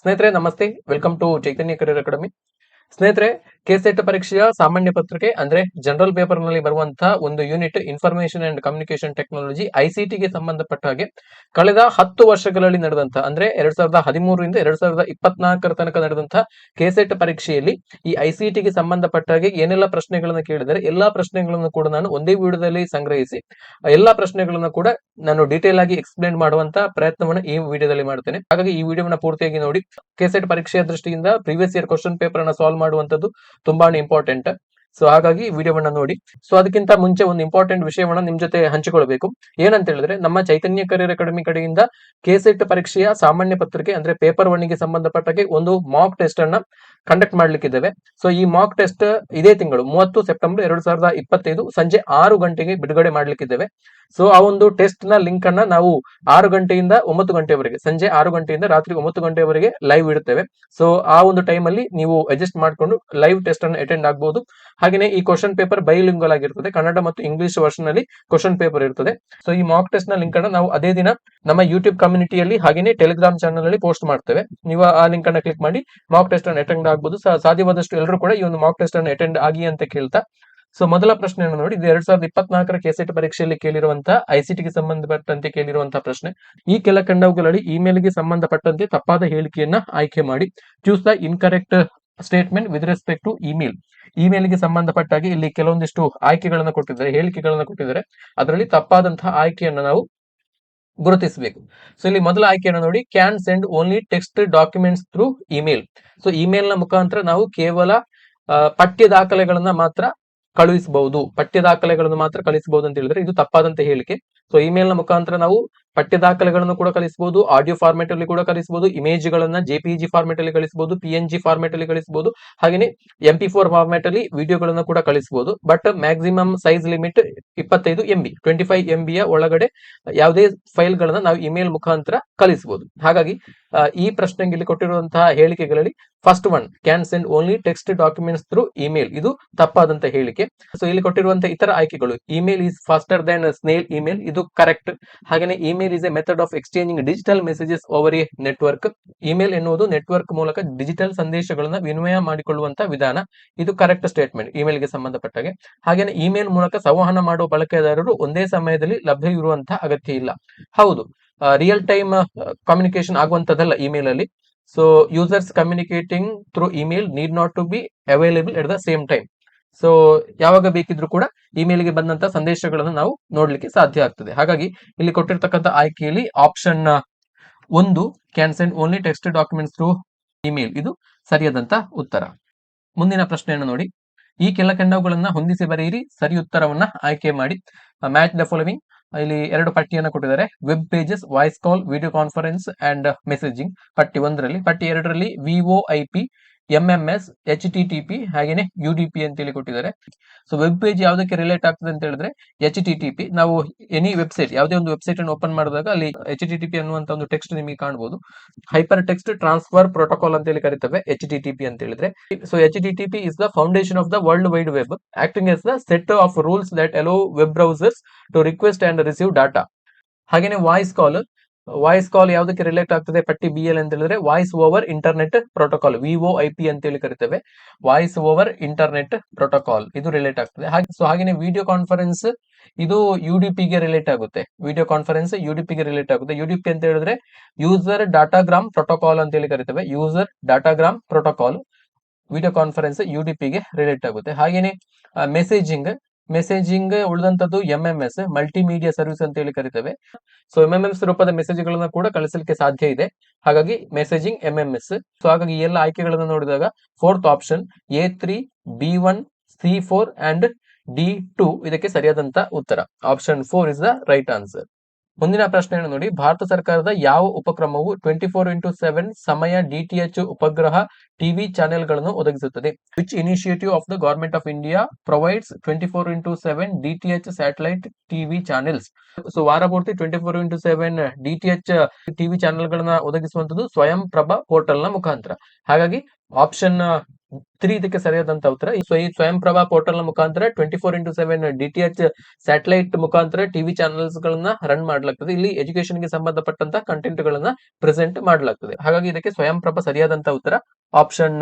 ಸ್ನೇಹಿತರೆ ನಮಸ್ತೆ, welcome to Chaitanya career academy. ಸ್ನೇಹಿತರೆ, ಕೆಸೆಟ್ ಪರೀಕ್ಷೆಯ ಸಾಮಾನ್ಯ ಪತ್ರಿಕೆ ಅಂದ್ರೆ ಜನರಲ್ ಪೇಪರ್ ನಲ್ಲಿ ಬರುವಂತಹ ಒಂದು unit information and communication technology ICT ಗೆ ಸಂಬಂಧಪಟ್ಟ ಹಾಗೆ ಕಳೆದ 10 ವರ್ಷಗಳಲ್ಲಿ ನಡೆದಂತಹ ಅಂದ್ರೆ 2013 ರಿಂದ 2024 ತನಕ ನಡೆದಂತಹ ಕೆಸೆಟ್ ಪರೀಕ್ಷೆಯಲ್ಲಿ ಈ ICT ಗೆ ಸಂಬಂಧಪಟ್ಟ ಹಾಗೆ ಏನೆಲ್ಲ ಪ್ರಶ್ನೆಗಳನ್ನು ಕೇಳಿದರೆ ಎಲ್ಲಾ ಪ್ರಶ್ನೆಗಳನ್ನು ಕೂಡ ನಾನು ಒಂದೇ ವಿಡಿಯೋದಲ್ಲಿ ಸಂಗ್ರಹಿಸಿ ಎಲ್ಲಾ ಪ್ರಶ್ನೆಗಳನ್ನು ಕೂಡ ನಾನು ಡೀಟೇಲ್ ಆಗಿ ಎಕ್ಸ್ಪ್ಲೇನ್ ಮಾಡುವಂತ ಪ್ರಯತ್ನವನ್ನು ಈ ವಿಡಿಯೋದಲ್ಲಿ ಮಾಡ್ತೇನೆ. ಹಾಗಾಗಿ ಈ ವಿಡಿಯೋನ ಪೂರ್ತಿಯಾಗಿ ನೋಡಿ. ಕೆಸೆಟ್ ಪರೀಕ್ಷೆಯ ದೃಷ್ಟಿಯಿಂದ ಪ್ರೀವಿಯಸ್ ಇಯರ್ ಕ್ವಶನ್ ಪೇಪರ್ ಅನ್ನ ಸಾಲ್ವ್ ಮಾಡುವಂತದ್ದು ತುಂಬಾನೇ ಇಂಪಾರ್ಟೆಂಟ್. ಸೊ ಹಾಗಾಗಿ ವಿಡಿಯೋವನ್ನ ನೋಡಿ. ಸೊ ಅದಕ್ಕಿಂತ ಮುಂಚೆ ಒಂದು ಇಂಪಾರ್ಟೆಂಟ್ ವಿಷಯವನ್ನ ನಿಮ್ ಜೊತೆ ಹಂಚಿಕೊಳ್ಬೇಕು. ಏನಂತ ಹೇಳಿದ್ರೆ, ನಮ್ಮ ಚೈತನ್ಯ ಕರಿಯರ್ ಅಕಾಡೆಮಿ ಕಡೆಯಿಂದ ಕೆಸೆಟ್ ಪರೀಕ್ಷೆಯ ಸಾಮಾನ್ಯ ಪತ್ರಿಕೆ ಅಂದ್ರೆ ಪೇಪರ್ 1 ಗೆ ಸಂಬಂಧಪಟ್ಟಾಗೆ ಒಂದು ಮಾಕ್ ಟೆಸ್ಟ್ ಅನ್ನ ಕಂಡಕ್ಟ್ ಮಾಡ್ಲಿಕ್ಕಿದ್ದೇವೆ. ಸೊ ಈ ಮಾಕ್ ಟೆಸ್ಟ್ ಇದೇ ತಿಂಗಳು 30 ಸೆಪ್ಟೆಂಬರ್ 2025 ಸಂಜೆ 6 ಗಂಟೆಗೆ ಬಿಡುಗಡೆ ಮಾಡ್ಲಿಕ್ಕಿದ್ದೇವೆ. ಸೊ ಆ ಒಂದು ಟೆಸ್ಟ್ ನ ಲಿಂಕ್ ಅನ್ನ ನಾವು 6 ಗಂಟೆಯಿಂದ 9 ಗಂಟೆವರೆಗೆ, ಸಂಜೆ 6 ಗಂಟೆಯಿಂದ ರಾತ್ರಿ 9 ಗಂಟೆವರೆಗೆ ಲೈವ್ ಇಡುತ್ತೇವೆ. ಸೊ ಆ ಒಂದು ಟೈಮ್ ಅಲ್ಲಿ ನೀವು ಅಡ್ಜಸ್ಟ್ ಮಾಡ್ಕೊಂಡು ಲೈವ್ ಟೆಸ್ಟ್ ಅನ್ನು ಅಟೆಂಡ್ ಆಗಬಹುದು. ಹಾಗೆಯೇ ಈ ಕ್ವಶನ್ ಪೇಪರ್ ಬೈಲಿಂಗ್ವಲ್ ಆಗಿರ್ತದೆ, ಕನ್ನಡ ಮತ್ತು ಇಂಗ್ಲಿಷ್ ವರ್ಷನ್ ಅಲ್ಲಿ ಕ್ವಶನ್ ಪೇಪರ್ ಇರ್ತದೆ. ಸೊ ಈ ಮಾಕ್ ಟೆಸ್ಟ್ ನ ಲಿಂಕ್ ಅನ್ನ ನಾವು ಅದೇ ದಿನ ನಮ್ಮ ಯೂಟ್ಯೂಬ್ ಕಮ್ಯುನಿಟಿಯಲ್ಲಿ ಹಾಗೆಯೇ ಟೆಲಿಗ್ರಾಮ್ ಚಾನಲ್ ಅಲ್ಲಿ ಪೋಸ್ಟ್ ಮಾಡ್ತೇವೆ. ನೀವು ಆ ಲಿಂಕ್ ಅನ್ನ ಕ್ಲಿಕ್ ಮಾಡಿ ಮಾಕ್ ಟೆಸ್ಟ್ ಅನ್ನು ಅಟೆಂಡ್ ಆಗಬಹುದು. ಸಾಧ್ಯವಾದಷ್ಟು ಎಲ್ಲರೂ ಕೂಡ ಈ ಒಂದು ಮಾಕ್ ಟೆಸ್ಟ್ ಅನ್ನು ಅಟೆಂಡ್ ಆಗಿ ಅಂತ ಕೇಳ್ತಾ, ಸೊ ಮೊದಲ ಪ್ರಶ್ನೆಯನ್ನು ನೋಡಿ. ಇದು 2024 ಕೆಸೆಟ್ ಪರೀಕ್ಷೆಯಲ್ಲಿ ಕೇಳಿರುವಂತಹ ICT ಗೆ ಸಂಬಂಧಪಟ್ಟಂತೆ ಕೇಳಿರುವಂತಹ ಪ್ರಶ್ನೆ. ಈ ಕೆಲ ಕಂಡವುಗಳಲ್ಲಿ ಇಮೇಲ್ ಗೆ ಸಂಬಂಧಪಟ್ಟಂತೆ ತಪ್ಪಾದ ಹೇಳಿಕೆಯನ್ನ ಆಯ್ಕೆ ಮಾಡಿ. Choose the incorrect statement with respect to email. Email ಗೆ ಸಂಬಂಧಪಟ್ಟಾಗಿ ಇಲ್ಲಿ ಕೆಲವೊಂದಿಷ್ಟು ಆಯ್ಕೆಗಳನ್ನ ಕೊಟ್ಟಿದ್ದಾರೆ, ಹೇಳಿಕೆಗಳನ್ನ ಕೊಟ್ಟಿದ್ದಾರೆ. ಅದರಲ್ಲಿ ತಪ್ಪಾದಂತಹ ಆಯ್ಕೆಯನ್ನ ನಾವು ಗುರುತಿಸಬೇಕು. ಸೊ ಇಲ್ಲಿ ಮೊದಲ ಆಯ್ಕೆಯನ್ನು ನೋಡಿ. Can send only text documents through email. So email ನ ಮುಖಾಂತರ ನಾವು ಕೇವಲ ಪಠ್ಯ ದಾಖಲೆಗಳನ್ನ ಮಾತ್ರ ಕಳುಹಿಸಬಹುದು, ಪಠ್ಯ ದಾಖಲೆಗಳನ್ನು ಮಾತ್ರ ಕಳಿಸಬಹುದು ಅಂತ ಹೇಳಿದ್ರೆ ಇದು ತಪ್ಪಾದಂತ ಹೇಳಿಕೆ. ಸೊ ಇಮೇಲ್ ನ ಮುಖಾಂತರ ನಾವು ಪಠ್ಯ ದಾಖಲೆಗಳನ್ನು ಕೂಡ ಕಳಿಸಬಹುದು, ಆಡಿಯೋ ಫಾರ್ಮೆಟ್ ಅಲ್ಲಿ ಕೂಡ ಕಳಿಸಬಹುದು, ಇಮೇಜ್ ಗಳನ್ನ JPEG ಫಾರ್ಮೆಟ್ ಅಲ್ಲಿ ಕಳಿಸಬಹುದು, PNG ಫಾರ್ಮೆಟ್ ಅಲ್ಲಿ ಕಳಿಸಬಹುದು, ಹಾಗೆಯೇ MP4 ಫಾರ್ಮೆಟ್ ಅಲ್ಲಿ ವಿಡಿಯೋಗಳನ್ನು ಕೂಡ ಕಳಿಸಬಹುದು. But maximum size limit 25 MB, 25 MB ಯ ಒಳಗಡೆ ಯಾವುದೇ ಫೈಲ್ ಗಳನ್ನ ನಾವು ಇಮೇಲ್ ಮುಖಾಂತರ ಕಳಿಸಬಹುದು. ಹಾಗಾಗಿ ಈ ಪ್ರಶ್ನೆಗೆ ಇಲ್ಲಿ ಕೊಟ್ಟಿರುವಂತಹ ಹೇಳಿಕೆಗಳಲ್ಲಿ first one, can send only text documents through email, ಇದು ತಪ್ಪಾದಂತ ಹೇಳಿಕೆ. ಸೊ ಇಲ್ಲಿ ಕೊಟ್ಟಿರುವಂತಹ ಇತರ ಆಯ್ಕೆಗಳು, email is faster than snail email, ಇದು ಕರೆಕ್ಟ್. ಹಾಗೆಯೇ email is a method of exchanging digital messages over a network. Email ಎನ್ನುವುದು ನೆಟ್ವರ್ಕ್ ಮೂಲಕ ಡಿಜಿಟಲ್ ಸಂದೇಶಗಳನ್ನ ವಿನಿಮಯ ಮಾಡಿಕೊಳ್ಳುವಂತಹ ವಿಧಾನ, ಇದು ಕರೆಕ್ಟ್ ಸ್ಟೇಟ್ಮೆಂಟ್ ಇಮೇಲ್ ಗೆ ಸಂಬಂಧಪಟ್ಟಾಗೆ. ಹಾಗೆಯೇ ಇಮೇಲ್ ಮೂಲಕ ಸಂವಹನ ಮಾಡುವ ಬಳಕೆದಾರರು ಒಂದೇ ಸಮಯದಲ್ಲಿ ಲಭ್ಯ ಇರುವಂತಹ ಅಗತ್ಯ ಇಲ್ಲ. ಹೌದು, ರಿಯಲ್ ಟೈಮ್ ಕಮ್ಯುನಿಕೇಶನ್ ಆಗುವಂತದಲ್ಲ ಇಮೇಲ್ ಅಲ್ಲಿ. So users communicating through email need not to be available at the same time. So ಯಾವಾಗ ಬೇಕಿದ್ರೂ ಕೂಡ ಇಮೇಲ್ ಗೆ ಬಂದಂತ ಸಂದೇಶಗಳನ್ನು ನಾವು ನೋಡ್ಲಿಕ್ಕೆ ಸಾಧ್ಯ ಆಗ್ತದೆ. ಹಾಗಾಗಿ ಇಲ್ಲಿ ಕೊಟ್ಟಿರ್ತಕ್ಕಂಥ ಆಯ್ಕೆಯಲ್ಲಿ option 1, can send only text documents through email, ಇದು ಸರಿಯಾದಂತ ಉತ್ತರ. ಮುಂದಿನ ಪ್ರಶ್ನೆಯನ್ನು ನೋಡಿ. ಈ ಕೆಲ ಕೆಂಡವುಗಳನ್ನ ಹೊಂದಿಸಿ ಬರೆಯಿರಿ, ಸರಿ ಉತ್ತರವನ್ನ ಆಯ್ಕೆ ಮಾಡಿ. Match the following. ಇಲ್ಲಿ 2 ಪಟ್ಟಿಯನ್ನು ಕೊಟ್ಟಿದ್ದಾರೆ. Web pages, voice call, video conference and messaging. ಪಟ್ಟಿ 1ರಲ್ಲಿ. ಪಟ್ಟಿ 2ರಲ್ಲಿ VoIP, MMS, HTTP ಹಾಗೇನೆ UDP ಅಂತೇಳಿ ಕೊಟ್ಟಿದ್ದಾರೆ. ಸೊ ವೆಬ್ ಪೇಜ್ ಯಾವುದಕ್ಕೆ ರಿಲೇಟ್ ಆಗ್ತದೆ ಅಂತ ಹೇಳಿದ್ರೆ HTTP. ನಾವು ಎನಿ ವೆಬ್ಸೈಟ್, ಯಾವುದೇ ಒಂದು ವೆಬ್ಸೈಟ್ ಅನ್ನು ಓಪನ್ ಮಾಡಿದಾಗ ಅಲ್ಲಿ HTTP ಅನ್ನುವಂತ ಒಂದು ಟೆಕ್ಸ್ಟ್ ನಿಮಗೆ ಕಾಣಬಹುದು. ಹೈಪರ್ ಟೆಕ್ಸ್ಟ್ ಟ್ರಾನ್ಸ್ಫರ್ ಪ್ರೋಟೋಕಾಲ್ ಅಂತ ಹೇಳಿ ಕರೀತೇವೆ HTTP ಅಂತ ಹೇಳಿದ್ರೆ. So HTTP is the foundation of the world wide web, acting as the set of rules that allow web browsers to request and receive data. ಹಾಗೇನೆ voice call. Voice call ಯಾವುದಕ್ಕೆ relate ಆಗ್ತದೆ ಪಟ್ಟಿ BL ಅಂತ ಹೇಳಿದ್ರೆ voice over internet protocol, VoIP ಅಂತ ಹೇಳಿ ಕರಿತೇವೆ. Voice over internet protocol, ಇದು ರಿಲೇಟ್ ಆಗ್ತದೆ. ಹಾಗೇನೆ ವಿಡಿಯೋ ಕಾನ್ಫರೆನ್ಸ್, ಇದು UDP ಗೆ ರಿಲೇಟ್ ಆಗುತ್ತೆ. ವಿಡಿಯೋ ಕಾನ್ಫರೆನ್ಸ್ UDP ಗೆ ರಿಲೇಟ್ ಆಗುತ್ತೆ. UDP ಅಂತ ಹೇಳಿದ್ರೆ ಯೂಸರ್ ಡಾಟಾಗ್ರಾಮ್ ಪ್ರೋಟೋಕಾಲ್ ಅಂತ ಹೇಳಿ ಕರಿತೇವೆ. User datagram protocol. Video conference UDP ಗೆ ರಿಲೇಟ್ ಆಗುತ್ತೆ. ಹಾಗೇನೆ ಮೆಸೇಜಿಂಗ್ ಉಳಿದಂತದ್ದು MMS, ಮಲ್ಟಿಮೀಡಿಯಾ ಸರ್ವಿಸ್ ಅಂತ ಹೇಳಿ ಕರಿತೇವೆ. ಸೊ MMS ರೂಪದ ಮೆಸೇಜ್ಗಳನ್ನ ಕೂಡ ಕಳಿಸಲಿಕ್ಕೆ ಸಾಧ್ಯ ಇದೆ. ಹಾಗಾಗಿ ಮೆಸೇಜಿಂಗ್ MMS. ಸೊ ಹಾಗಾಗಿ ಈ ಎಲ್ಲ ಆಯ್ಕೆಗಳನ್ನು ನೋಡಿದಾಗ 4th option A3, B1, C4 and D2 ಇದಕ್ಕೆ ಸರಿಯಾದಂತ ಉತ್ತರ. Option 4 is the right answer. ಮುಂದಿನ ಪ್ರಶ್ನೆಯನ್ನು ನೋಡಿ. ಭಾರತ ಸರ್ಕಾರದ ಯಾವ ಉಪಕ್ರಮವು 24x7 ಸಮಯ DTH ಉಪಗ್ರಹ ಟಿವಿ ಚಾನೆಲ್ಗಳನ್ನು ಒದಗಿಸುತ್ತದೆ? Which initiative of the government of India provides 24x7 DTH satellite TV channels? So ವಾರಪೂರ್ತಿ 24x7 DTH ಟಿವಿ ಚಾನೆಲ್ಗಳನ್ನ ಒದಗಿಸುವಂತದ್ದು ಸ್ವಯಂ ಪ್ರಭಾ ಪೋರ್ಟಲ್ ನ ಮುಖಾಂತರ. ಹಾಗಾಗಿ ಆಪ್ಷನ್ 3 ಇದಕ್ಕೆ ಸರಿಯಾದಂತ ಉತ್ತರ. ಸೊ ಈ ಸ್ವಯಂ ಪ್ರಭಾ ಪೋರ್ಟಲ್ ನ ಮುಖಾಂತರ 24x7 DTH ಸ್ಯಾಟಲೈಟ್ ಮುಖಾಂತರ ಟಿವಿ ಚಾನೆಲ್ಸ್ ಗಳನ್ನ ರನ್ ಮಾಡಲಾಗ್ತದೆ. ಇಲ್ಲಿ ಎಜುಕೇಶನ್ ಗೆ ಸಂಬಂಧಪಟ್ಟಂತ ಕಂಟೆಂಟ್ ಗಳನ್ನ ಪ್ರೆಸೆಂಟ್ ಮಾಡಲಾಗ್ತದೆ. ಹಾಗಾಗಿ ಇದಕ್ಕೆ ಸ್ವಯಂ ಪ್ರಭಾ ಸರಿಯಾದಂತ ಉತ್ತರ ಆಪ್ಷನ್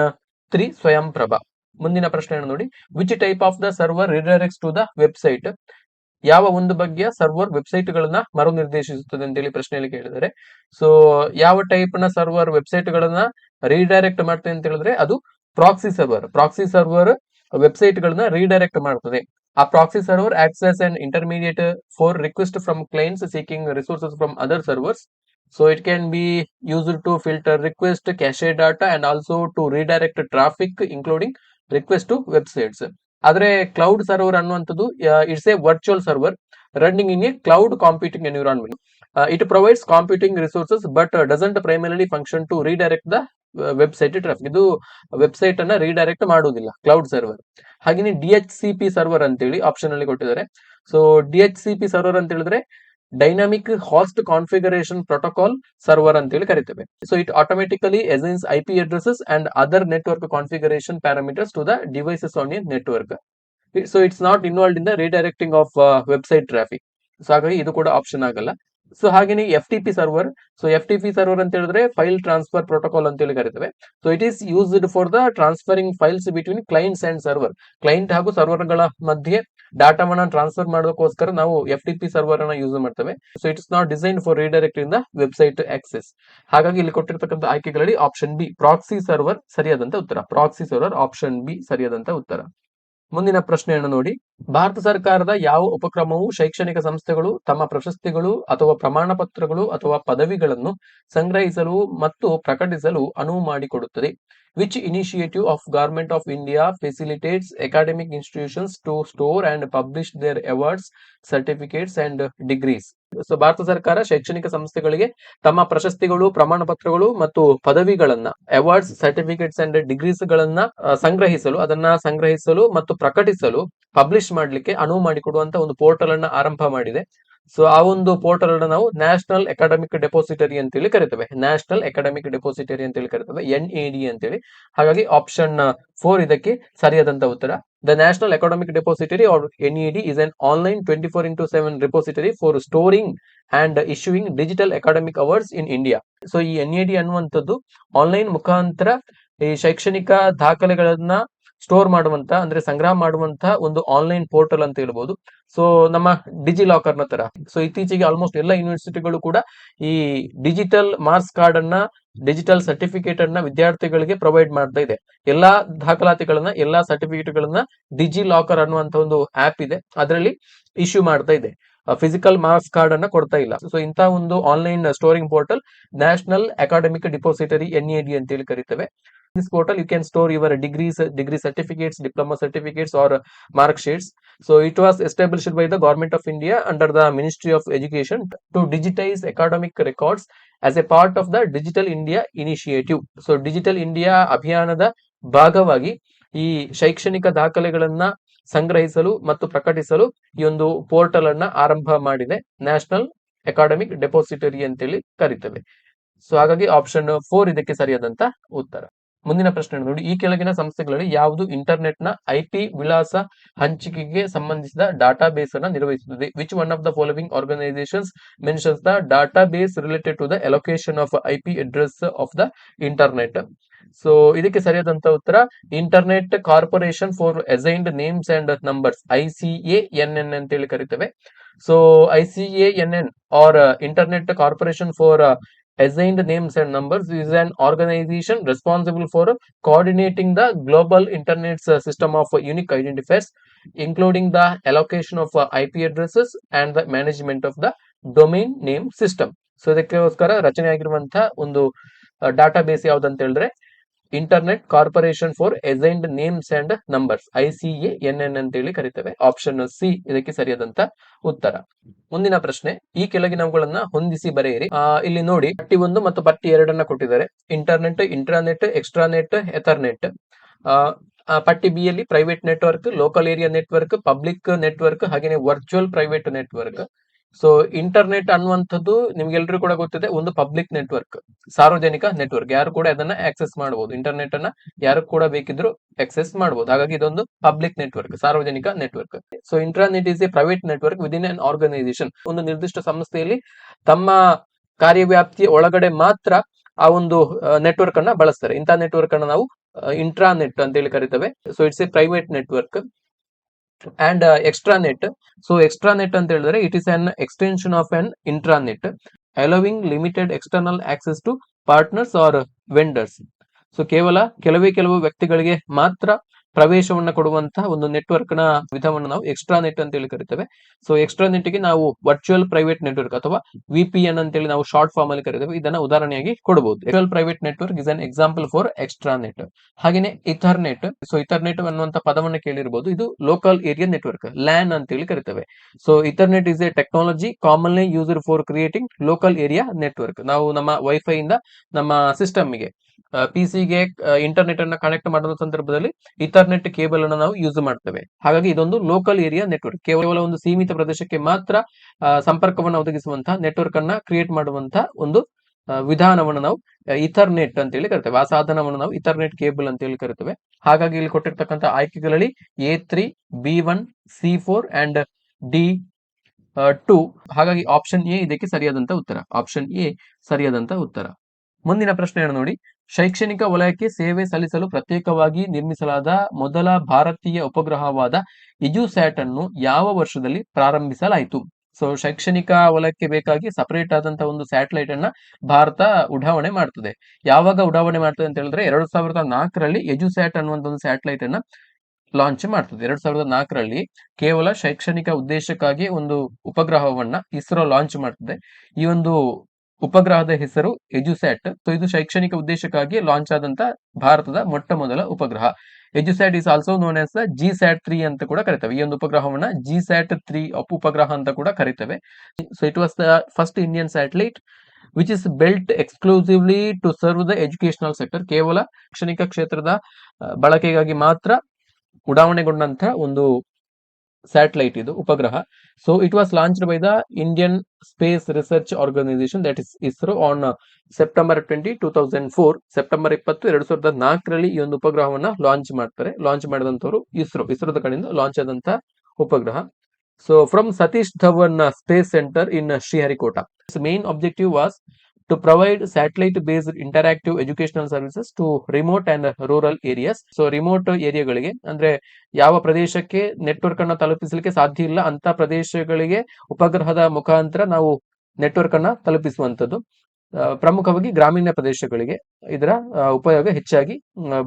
3 ಸ್ವಯಂ ಪ್ರಭಾ. ಮುಂದಿನ ಪ್ರಶ್ನೆಯನ್ನು ನೋಡಿ, which type of the server redirects to the website? ಯಾವ ಒಂದು ಬಗೆಯ ಸರ್ವರ್ ವೆಬ್ಸೈಟ್ ಗಳನ್ನ ಮರು ನಿರ್ದೇಶಿಸುತ್ತದೆ ಅಂತೇಳಿ ಪ್ರಶ್ನೆಯಲ್ಲಿ ಕೇಳಿದರೆ, ಸೊ ಯಾವ ಟೈಪ್ ನ ಸರ್ವರ್ ವೆಬ್ಸೈಟ್ ಗಳನ್ನ ರೀಡೈರೆಕ್ಟ್ ಮಾಡ್ತದೆ ಅಂತ ಹೇಳಿದ್ರೆ ಅದು proxy server. Proxy server website ಗಳನ್ನ ರೀಡೈರೆಕ್ಟ್ ಮಾಡ್ತದೆ. ಆ proxy server acts as an intermediate for request from clients seeking resources from other servers. So it can be used to filter request, cache data and also to redirect traffic including request to websites. ಆದ್ರೆ cloud server ಅನ್ನುವಂಥದ್ದು it's a virtual server running in a cloud computing environment. It provides computing resources but doesn't primarily function to redirect the website traffic. ಇದು website ಅನ್ನ redirect ಮಾಡುವುದಿಲ್ಲ cloud server. ಹಾಗೆ DHCP server ಅಂತೇಳಿ option ಅಲ್ಲಿ ಕೊಟ್ಟಿದ್ದಾರೆ. So DHCP server ಅಂತ ಹೇಳಿದ್ರೆ dynamic host configuration protocol server ಅಂತೇಳಿ ಕರಿತೇವೆ. So it automatically assigns IP addresses and other network configuration parameters to the devices on a network. So it's not involved in the redirecting of website traffic. So ಹಾಗಾಗಿ ಇದು ಕೂಡ option ಆಗಲ್ಲ. So ಹಾಗೆ FTP server. So FTP server ಅಂತ ಹೇಳಿದ್ರೆ file transfer protocol ಅಂತೇಳಿ ಕರಿತೇವೆ. So it is used for the transferring files between clients and server. Client ಹಾಗೂ ಸರ್ವರ್ ಗಳ ಮಧ್ಯೆ ಡಾಟಾವನ್ನ ಟ್ರಾನ್ಸ್ಫರ್ ಮಾಡೋದಕ್ಕೋಸ್ಕರ ನಾವು FTP ಸರ್ವರ್ ಅನ್ನ ಯೂಸ್ ಮಾಡ್ತೇವೆ. So it's not design for redirecting the website access. ಹಾಗಾಗಿ ಇಲ್ಲಿ ಕೊಟ್ಟಿರ್ತಕ್ಕಂಥ ಆಯ್ಕೆಗಳಲ್ಲಿ ಆಪ್ಷನ್ ಬಿ ಪ್ರಾಕ್ಸಿ ಸರ್ವರ್ ಸರಿಯಾದಂತ ಉತ್ತರ. ಪ್ರಾಕ್ಸಿ ಸರ್ವರ್ ಆಪ್ಷನ್ ಬಿ ಸರಿಯಾದಂತ ಉತ್ತರ. ಮುಂದಿನ ಪ್ರಶ್ನೆಯನ್ನು ನೋಡಿ, ಭಾರತ ಸರ್ಕಾರದ ಯಾವ ಉಪಕ್ರಮವು ಶೈಕ್ಷಣಿಕ ಸಂಸ್ಥೆಗಳು ತಮ್ಮ ಪ್ರಶಸ್ತಿಗಳು ಅಥವಾ ಪ್ರಮಾಣ ಪತ್ರಗಳು ಅಥವಾ ಪದವಿಗಳನ್ನು ಸಂಗ್ರಹಿಸಲು ಮತ್ತು ಪ್ರಕಟಿಸಲು ಅನುವು ಮಾಡಿಕೊಡುತ್ತದೆ? Which initiative of Government of India facilitates academic institutions to store and publish their awards, certificates and degrees? So Bharat ಸರ್ಕಾರ ಶೈಕ್ಷಣಿಕ ಸಂಸ್ಥೆಗಳಿಗೆ ತಮ್ಮ ಪ್ರಶಸ್ತಿಗಳು, ಪ್ರಮಾಣ ಪತ್ರಗಳು ಮತ್ತು ಪದವಿಗಳನ್ನ ಅವಾರ್ಡ್ಸ್, ಸರ್ಟಿಫಿಕೇಟ್ಸ್ ಅಂಡ್ ಡಿಗ್ರೀಸ್ ಗಳನ್ನ ಸಂಗ್ರಹಿಸಲು ಮತ್ತು ಪ್ರಕಟಿಸಲು ಪಬ್ಲಿಷ್ ಮಾಡ್ಲಿಕ್ಕೆ ಅನುವು ಮಾಡಿಕೊಡುವಂತ ಒಂದು ಪೋರ್ಟಲ್ ಅನ್ನ ಆರಂಭ ಮಾಡಿದೆ. ಸೊ ಆ ಒಂದು ಪೋರ್ಟಲ್ ಅನ್ನ ನಾವು ನ್ಯಾಷನಲ್ ಅಕಾಡೆಮಿಕ್ ಡೆಪೋಸಿಟರಿ ಅಂತೇಳಿ ಕರಿತೇವೆ. ನ್ಯಾಷನಲ್ ಅಕಾಡೆಮಿಕ್ ಡೆಪೋಸಿಟರಿ ಅಂತೇಳಿ ಕರಿತೇವೆ, NAD ಅಂತೇಳಿ. ಹಾಗಾಗಿ ಆಪ್ಷನ್ 4 ಇದಕ್ಕೆ ಸರಿಯಾದಂತ ಉತ್ತರ. The national academic depository or NAD is an online 24x7 repository for storing and issuing digital academic awards in India. So ಈ NAD ಅನ್ನುವಂಥದ್ದು ಆನ್ಲೈನ್ ಮುಖಾಂತರ ಈ ಶೈಕ್ಷಣಿಕ ದಾಖಲೆಗಳನ್ನ ಸ್ಟೋರ್ ಮಾಡುವಂತ ಅಂದ್ರೆ ಸಂಗ್ರಹ ಮಾಡುವಂತ ಒಂದು ಆನ್ಲೈನ್ ಪೋರ್ಟಲ್ ಅಂತ ಹೇಳ್ಬೋದು. ಸೊ ನಮ್ಮ ಡಿಜಿ ಲಾಕರ್ ನ ತರ. ಸೊ ಇತ್ತೀಚೆಗೆ ಆಲ್ಮೋಸ್ಟ್ ಎಲ್ಲ ಯೂನಿವರ್ಸಿಟಿಗಳು ಕೂಡ ಈ ಡಿಜಿಟಲ್ ಮಾರ್ಕ್ಸ್ ಕಾರ್ಡ್ ಅನ್ನ, ಡಿಜಿಟಲ್ ಸರ್ಟಿಫಿಕೇಟ್ ಅನ್ನ ವಿದ್ಯಾರ್ಥಿಗಳಿಗೆ ಪ್ರೊವೈಡ್ ಮಾಡ್ತಾ ಇದೆ. ಎಲ್ಲಾ ದಾಖಲಾತಿಗಳನ್ನ, ಎಲ್ಲಾ ಸರ್ಟಿಫಿಕೇಟ್ ಗಳನ್ನ ಡಿಜಿ ಲಾಕರ್ ಅನ್ನುವಂತ ಒಂದು ಆಪ್ ಇದೆ, ಅದರಲ್ಲಿ ಇಶ್ಯೂ ಮಾಡ್ತಾ ಇದೆ. ಫಿಸಿಕಲ್ ಮಾರ್ಕ್ಸ್ ಕಾರ್ಡ್ ಅನ್ನ ಕೊಡ್ತಾ ಇಲ್ಲ. ಸೊ ಇಂತಹ ಒಂದು online storing portal national academic depository NAD ಅಂತೇಳಿ ಕರಿತೇವೆ. This portal you can store your degrees, degree certificates, diploma certificates or mark sheets. So it was established by the Government of India under the Ministry of Education to digitize academic records as a part of the Digital India Initiative. So Digital India ಅಭಿಯಾನದ ಭಾಗವಾಗಿ ಈ ಶೈಕ್ಷಣಿಕ ದಾಖಲೆಗಳನ್ನ ಸಂಗ್ರಹಿಸಲು ಮತ್ತು ಪ್ರಕಟಿಸಲು ಈ ಒಂದು ಪೋರ್ಟಲ್ ಅನ್ನ ಆರಂಭ ಮಾಡಿದೆ. ನ್ಯಾಷನಲ್ ಅಕಾಡೆಮಿಕ್ ಡೆಪೋಸಿಟರಿ ಅಂತೇಳಿ ಕರಿತೇವೆ. ಸೊ ಹಾಗಾಗಿ ಆಪ್ಷನ್ 4 ಇದಕ್ಕೆ ಸರಿಯಾದಂತ ಉತ್ತರ. ಮುಂದಿನ ಪ್ರಶ್ನೆ ನೋಡಿ, ಈ ಕೆಳಗಿನ ಸಂಸ್ಥೆಗಳಲ್ಲಿ ಯಾವುದು ಇಂಟರ್ನೆಟ್ ನ IP ವಿಳಾಸ ಹಂಚಿಕೆಗೆ ಸಂಬಂಧಿಸಿದ ಡಾಟಾ ಬೇಸ್ ಅನ್ನ ನಿರ್ವಹಿಸುತ್ತದೆ? Which one of the following organisations mentions the database related to the allocation of IP address of the internet? So ಇದಕ್ಕೆ ಸರಿಯಾದಂತ ಉತ್ತರ internet corporation for assigned names and numbers, ICANN ಅಂತೇಳಿ ಕರಿತೇವೆ. So ICANN are internet corporation for assigned names and numbers is an organization responsible for coordinating the global internet system of unique identifiers, including the allocation of IP addresses and the management of the domain name system. So ಇದಕ್ಕೋಸ್ಕರ ರಚನೆ ಆಗಿರುವಂತಹ ಒಂದು data base ಯಾವ್ದಂತ ಹೇಳಿದ್ರೆ internet corporation for assigned names and numbers, ICANN ಅಂತೇಳಿ ಕರಿತೇವೆ. Option C ಇದಕ್ಕೆ ಸರಿಯಾದಂತ ಉತ್ತರ. ಮುಂದಿನ ಪ್ರಶ್ನೆ, ಈ ಕೆಳಗಿನವುಗಳನ್ನ ಹೊಂದಿಸಿ ಬರೆಯಿರಿ. ಇಲ್ಲಿ ನೋಡಿ, ಪಟ್ಟಿ 1 ಮತ್ತು ಪಟ್ಟಿ 2 ಕೊಟ್ಟಿದ್ದಾರೆ. Internet, intranet, extranet, ethernet. ಪಟ್ಟಿ ಬಿ ಯಲ್ಲಿ private network, local area network, public network, ಹಾಗೇನೆ virtual private network. So internet ಅನ್ನುವಂಥದ್ದು ನಿಮ್ಗೆಲ್ರಿಗೂ ಕೂಡ ಗೊತ್ತಿದೆ, ಒಂದು ಪಬ್ಲಿಕ್ ನೆಟ್ವರ್ಕ್, ಸಾರ್ವಜನಿಕ ನೆಟ್ವರ್ಕ್. ಯಾರು ಕೂಡ ಅದನ್ನ ಆಕ್ಸೆಸ್ ಮಾಡಬಹುದು. ಇಂಟರ್ನೆಟ್ ಅನ್ನ ಯಾರು ಕೂಡ ಬೇಕಿದ್ರು ಆಕ್ಸೆಸ್ ಮಾಡಬಹುದು. ಹಾಗಾಗಿ ಇದೊಂದು ಪಬ್ಲಿಕ್ ನೆಟ್ವರ್ಕ್, ಸಾರ್ವಜನಿಕ network. So intranet is a private network within an organisation. ಒಂದು ನಿರ್ದಿಷ್ಟ ಸಂಸ್ಥೆಯಲ್ಲಿ ತಮ್ಮ ಕಾರ್ಯವ್ಯಾಪ್ತಿಯ ಒಳಗಡೆ ಮಾತ್ರ ಆ ಒಂದು ನೆಟ್ವರ್ಕ್ ಅನ್ನ ಬಳಸ್ತಾರೆ. ಇಂತಹ ನೆಟ್ವರ್ಕ್ ಅನ್ನ ನಾವು ಇಂಟ್ರಾನೆಟ್ ಅಂತ ಹೇಳಿ ಕರಿತೇವೆ. So it's a private network. And extranet. So extranet ಅಂತ ಹೇಳಿದ್ರೆ it is an extension of an intranet allowing limited external access to partners or vendors. So ಕೇವಲ ಕೆಲವು ವ್ಯಕ್ತಿಗಳಿಗೆ ಮಾತ್ರ ಪ್ರವೇಶವನ್ನ ಕೊಡುವಂತಹ ಒಂದು ನೆಟ್ವರ್ಕ್ ನ ವಿಧವನ್ನು ನಾವು ಎಕ್ಸ್ಟ್ರಾನೆಟ್ ಅಂತ ಹೇಳಿ ಕರಿತೇವೆ. ಸೊ ಎಕ್ಸ್ಟ್ರಾನೆಟ್ ಗೆ ನಾವು ವರ್ಚುವಲ್ ಪ್ರೈವೇಟ್ ನೆಟ್ವರ್ಕ್ ಅಥವಾ ವಿಪಿಎನ್ ಅಂತ ಹೇಳಿ ನಾವು ಶಾರ್ಟ್ ಫಾರ್ಮ್ ಅಲ್ಲಿ ಕರಿತೇವೆ. ಇದನ್ನ ಉದಾಹರಣೆಯಾಗಿ ಕೊಡಬಹುದು. Virtual private network is an example for extranet. ಹಾಗೇನೆ ಇಥರ್ನೆಟ್. ಸೊ ಇಥರ್ನೆಟ್ ಅನ್ನುವಂತ ಪದವನ್ನು ಕೇಳಿರಬಹುದು. ಇದು ಲೋಕಲ್ ಏರಿಯಾ ನೆಟ್ವರ್ಕ್, ಲ್ಯಾನ್ ಅಂತ ಹೇಳಿ ಕರಿತೇವೆ. So Ethernet is a technology commonly used for creating local area network. ನಾವು ನಮ್ಮ ವೈಫೈ ಇಂದ ನಮ್ಮ ಸಿಸ್ಟಮ್ಗೆ ಪಿಸಿಗೆ ಇಂಟರ್ನೆಟ್ ಅನ್ನ ಕನೆಕ್ಟ್ ಮಾಡುವ ಸಂದರ್ಭದಲ್ಲಿ ಇಥರ್ನೆಟ್ ಕೇಬಲ್ ಅನ್ನು ನಾವು ಯೂಸ್ ಮಾಡ್ತೇವೆ. ಹಾಗಾಗಿ ಇದೊಂದು ಲೋಕಲ್ ಏರಿಯಾ ನೆಟ್ವರ್ಕ್, ಕೇವಲ ಒಂದು ಸೀಮಿತ ಪ್ರದೇಶಕ್ಕೆ ಮಾತ್ರ ಸಂಪರ್ಕವನ್ನು ಒದಗಿಸುವಂತಹ ನೆಟ್ವರ್ಕ್ ಅನ್ನ ಕ್ರಿಯೇಟ್ ಮಾಡುವಂತಹ ಒಂದು ವಿಧಾನವನ್ನು ನಾವು ಇಥರ್ನೆಟ್ ಅಂತ ಹೇಳಿ ಕರಿತೇವೆ. ಆ ಸಾಧನವನ್ನು ನಾವು ಇಥರ್ನೆಟ್ ಕೇಬಲ್ ಅಂತ ಹೇಳಿ ಕರಿತೇವೆ. ಹಾಗಾಗಿ ಇಲ್ಲಿ ಕೊಟ್ಟಿರ್ತಕ್ಕಂಥ ಆಯ್ಕೆಗಳಲ್ಲಿ A3, B1, C4 and D2. ಹಾಗಾಗಿ ಆಪ್ಷನ್ ಎ ಇದಕ್ಕೆ ಸರಿಯಾದಂತ ಉತ್ತರ. ಆಪ್ಷನ್ ಎ ಸರಿಯಾದಂತ ಉತ್ತರ. ಮುಂದಿನ ಪ್ರಶ್ನೆಯನ್ನು ನೋಡಿ. ಶೈಕ್ಷಣಿಕ ವಲಯಕ್ಕೆ ಸೇವೆ ಸಲ್ಲಿಸಲು ಪ್ರತ್ಯೇಕವಾಗಿ ನಿರ್ಮಿಸಲಾದ ಮೊದಲ ಭಾರತೀಯ ಉಪಗ್ರಹವಾದ ಎಜುಸ್ಯಾಟ್ ಅನ್ನು ಯಾವ ವರ್ಷದಲ್ಲಿ ಪ್ರಾರಂಭಿಸಲಾಯಿತು? ಸೊ ಶೈಕ್ಷಣಿಕ ವಲಯಕ್ಕೆ ಬೇಕಾಗಿ ಸಪರೇಟ್ ಆದಂತಹ ಒಂದು ಸ್ಯಾಟಲೈಟ್ ಅನ್ನ ಭಾರತ ಉಡಾವಣೆ ಮಾಡ್ತದೆ. ಯಾವಾಗ ಉಡಾವಣೆ ಮಾಡ್ತದೆ ಅಂತ ಹೇಳಿದ್ರೆ 2004ರಲ್ಲಿ ಎಜುಸ್ಯಾಟ್ ಅನ್ನುವಂತ ಒಂದು ಸ್ಯಾಟಲೈಟ್ ಅನ್ನ ಲಾಂಚ್ ಮಾಡ್ತದೆ. 2004ರಲ್ಲಿ ಕೇವಲ ಶೈಕ್ಷಣಿಕ ಉದ್ದೇಶಕ್ಕಾಗಿ ಒಂದು ಉಪಗ್ರಹವನ್ನ ಇಸ್ರೋ ಲಾಂಚ್ ಮಾಡ್ತದೆ. ಈ ಒಂದು ಉಪಗ್ರಹದ ಹೆಸರು ಎಜುಸ್ಯಾಟ್. ಸೊ ಇದು ಶೈಕ್ಷಣಿಕ ಉದ್ದೇಶಕ್ಕಾಗಿ ಲಾಂಚ್ ಆದಂತ ಭಾರತದ ಮೊಟ್ಟ ಮೊದಲ ಉಪಗ್ರಹ. EDUSAT is also known as the GSAT-3 ಅಂತ ಕೂಡ ಕರಿತೇವೆ. ಈ ಒಂದು ಉಪಗ್ರಹವನ್ನ GSAT-3 ಉಪಗ್ರಹ ಅಂತ ಕೂಡ ಕರಿತೇವೆ. So it was the first Indian satellite which is built exclusively to serve the educational sector. ಕೇವಲ ಶೈಕ್ಷಣಿಕ ಕ್ಷೇತ್ರದ ಬಳಕೆಗಾಗಿ ಮಾತ್ರ ಉಡಾವಣೆಗೊಂಡಂತಹ ಒಂದು ಸ್ಯಾಟಲೈಟ್ ಇದು ಉಪಗ್ರಹ. So it was launched by the Indian space research organisation, that is ISRO, on September 20, 2004. September 20, 2004ರಲ್ಲಿ ಈ ಒಂದು ಉಪಗ್ರಹವನ್ನ ಲಾಂಚ್ ಮಾಡ್ತಾರೆ. ಲಾಂಚ್ ಮಾಡಿದಂತವರು ಇಸ್ರೋದ ಕಡೆಯಿಂದ ಲಾಂಚ್ ಆದಂತಹ ಉಪಗ್ರಹ. So from Satish Dhawan space centre in Sriharikota. Main objective was to provide satellite-based interactive educational services to remote and rural areas. So remote ಏರಿಯಾಗಳಿಗೆ ಅಂದ್ರೆ ಯಾವ ಪ್ರದೇಶಕ್ಕೆ ನೆಟ್ವರ್ಕ್ ಅನ್ನ ತಲುಪಿಸಲಿಕ್ಕೆ ಸಾಧ್ಯ ಇಲ್ಲ ಅಂತ ಪ್ರದೇಶಗಳಿಗೆ ಉಪಗ್ರಹದ ಮುಖಾಂತರ ನಾವು ನೆಟ್ವರ್ಕ್ ಅನ್ನ ತಲುಪಿಸುವಂತದ್ದು. ಪ್ರಮುಖವಾಗಿ ಗ್ರಾಮೀಣ ಪ್ರದೇಶಗಳಿಗೆ ಇದರ ಉಪಯೋಗ ಹೆಚ್ಚಾಗಿ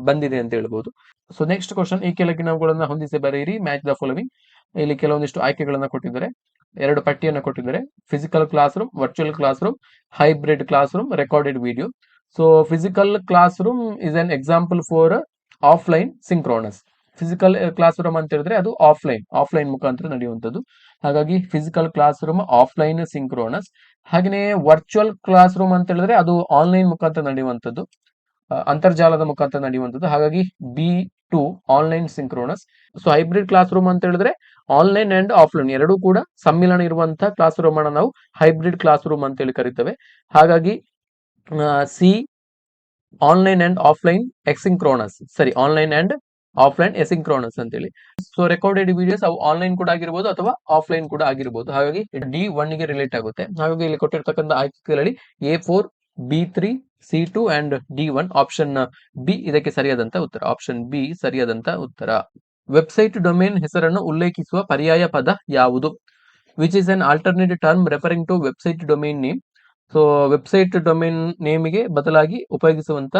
ಬಂದಿದೆ ಅಂತ ಹೇಳ್ಬಹುದು. So next question. ಈ ಕೆಳಗಿನವುಗಳನ್ನ ಹೊಂದಿಸಿ ಬರೆಯಿರಿ. Match the following. ಇಲ್ಲಿ ಕೆಲವೊಂದಿಷ್ಟು ಆಯ್ಕೆಗಳನ್ನ ಕೊಟ್ಟಿದ್ದಾರೆ. 2 ಪಟ್ಟಿಯನ್ನು ಕೊಟ್ಟಿದ್ದಾರೆ. Physical class room, virtual class room, hybrid class room, recorded video. So physical class room is an example for offline synchronous. Physical class room ಅಂತ ಹೇಳಿದ್ರೆ ಅದು ಆಫ್ಲೈನ್ ಮುಖಾಂತರ ನಡೆಯುವಂಥದ್ದು. ಹಾಗಾಗಿ physical class room offline synchronous. ಹಾಗೆಯೇ ವರ್ಚುವಲ್ ಕ್ಲಾಸ್ ರೂಮ್ ಅಂತ ಹೇಳಿದ್ರೆ ಅದು online ಮುಖಾಂತರ ನಡೆಯುವಂಥದ್ದು, ಅಂತರ್ಜಾಲದ ಮುಖಾಂತರ ನಡೆಯುವಂಥದ್ದು. ಹಾಗಾಗಿ B2 online synchronous. So hybrid class room ಅಂತ ಹೇಳಿದ್ರೆ ಆನ್ಲೈನ್ ಅಂಡ್ ಆಫ್ಲೈನ್ ಎರಡೂ ಕೂಡ ಸಮ್ಮಿಲನ ಇರುವಂತಹ ಕ್ಲಾಸ್ ರೂಮ್ ಅನ್ನು ನಾವು ಹೈಬ್ರಿಡ್ ಕ್ಲಾಸ್ ರೂಮ್ ಅಂತ ಹೇಳಿ ಕರಿತೇವೆ. ಹಾಗಾಗಿ C online and offline asynchronous, online and offline asynchronous ಅಂತೇಳಿ. ಸೊ ರೆಕಾರ್ಡೆಡ್ ವಿಡಿಯೋಸ್ ಅವು ಆನ್ಲೈನ್ ಕೂಡ ಆಗಿರ್ಬೋದು ಅಥವಾ ಆಫ್ಲೈನ್ ಕೂಡ ಆಗಿರ್ಬೋದು. ಹಾಗಾಗಿ D1 ಗೆ ರಿಲೇಟ್ ಆಗುತ್ತೆ. ಹಾಗಾಗಿ ಇಲ್ಲಿ ಕೊಟ್ಟಿರ್ತಕ್ಕಂಥ ಆಯ್ಕೆಗಳಲ್ಲಿ A4, B3, C2 and D1. Option B ಇದಕ್ಕೆ ಸರಿಯಾದಂತ ಉತ್ತರ. ಆಪ್ಷನ್ ಬಿ ಸರಿಯಾದಂತ ಉತ್ತರ. ವೆಬ್ಸೈಟ್ ಡೊಮೇನ್ ಹೆಸರನ್ನು ಉಲ್ಲೇಖಿಸುವ ಪರ್ಯಾಯ ಪದ ಯಾವುದು? Which is an alternative term referring to website domain name. So website domain ನೇಮಿಗೆ ಬದಲಾಗಿ ಉಪಯೋಗಿಸುವಂತ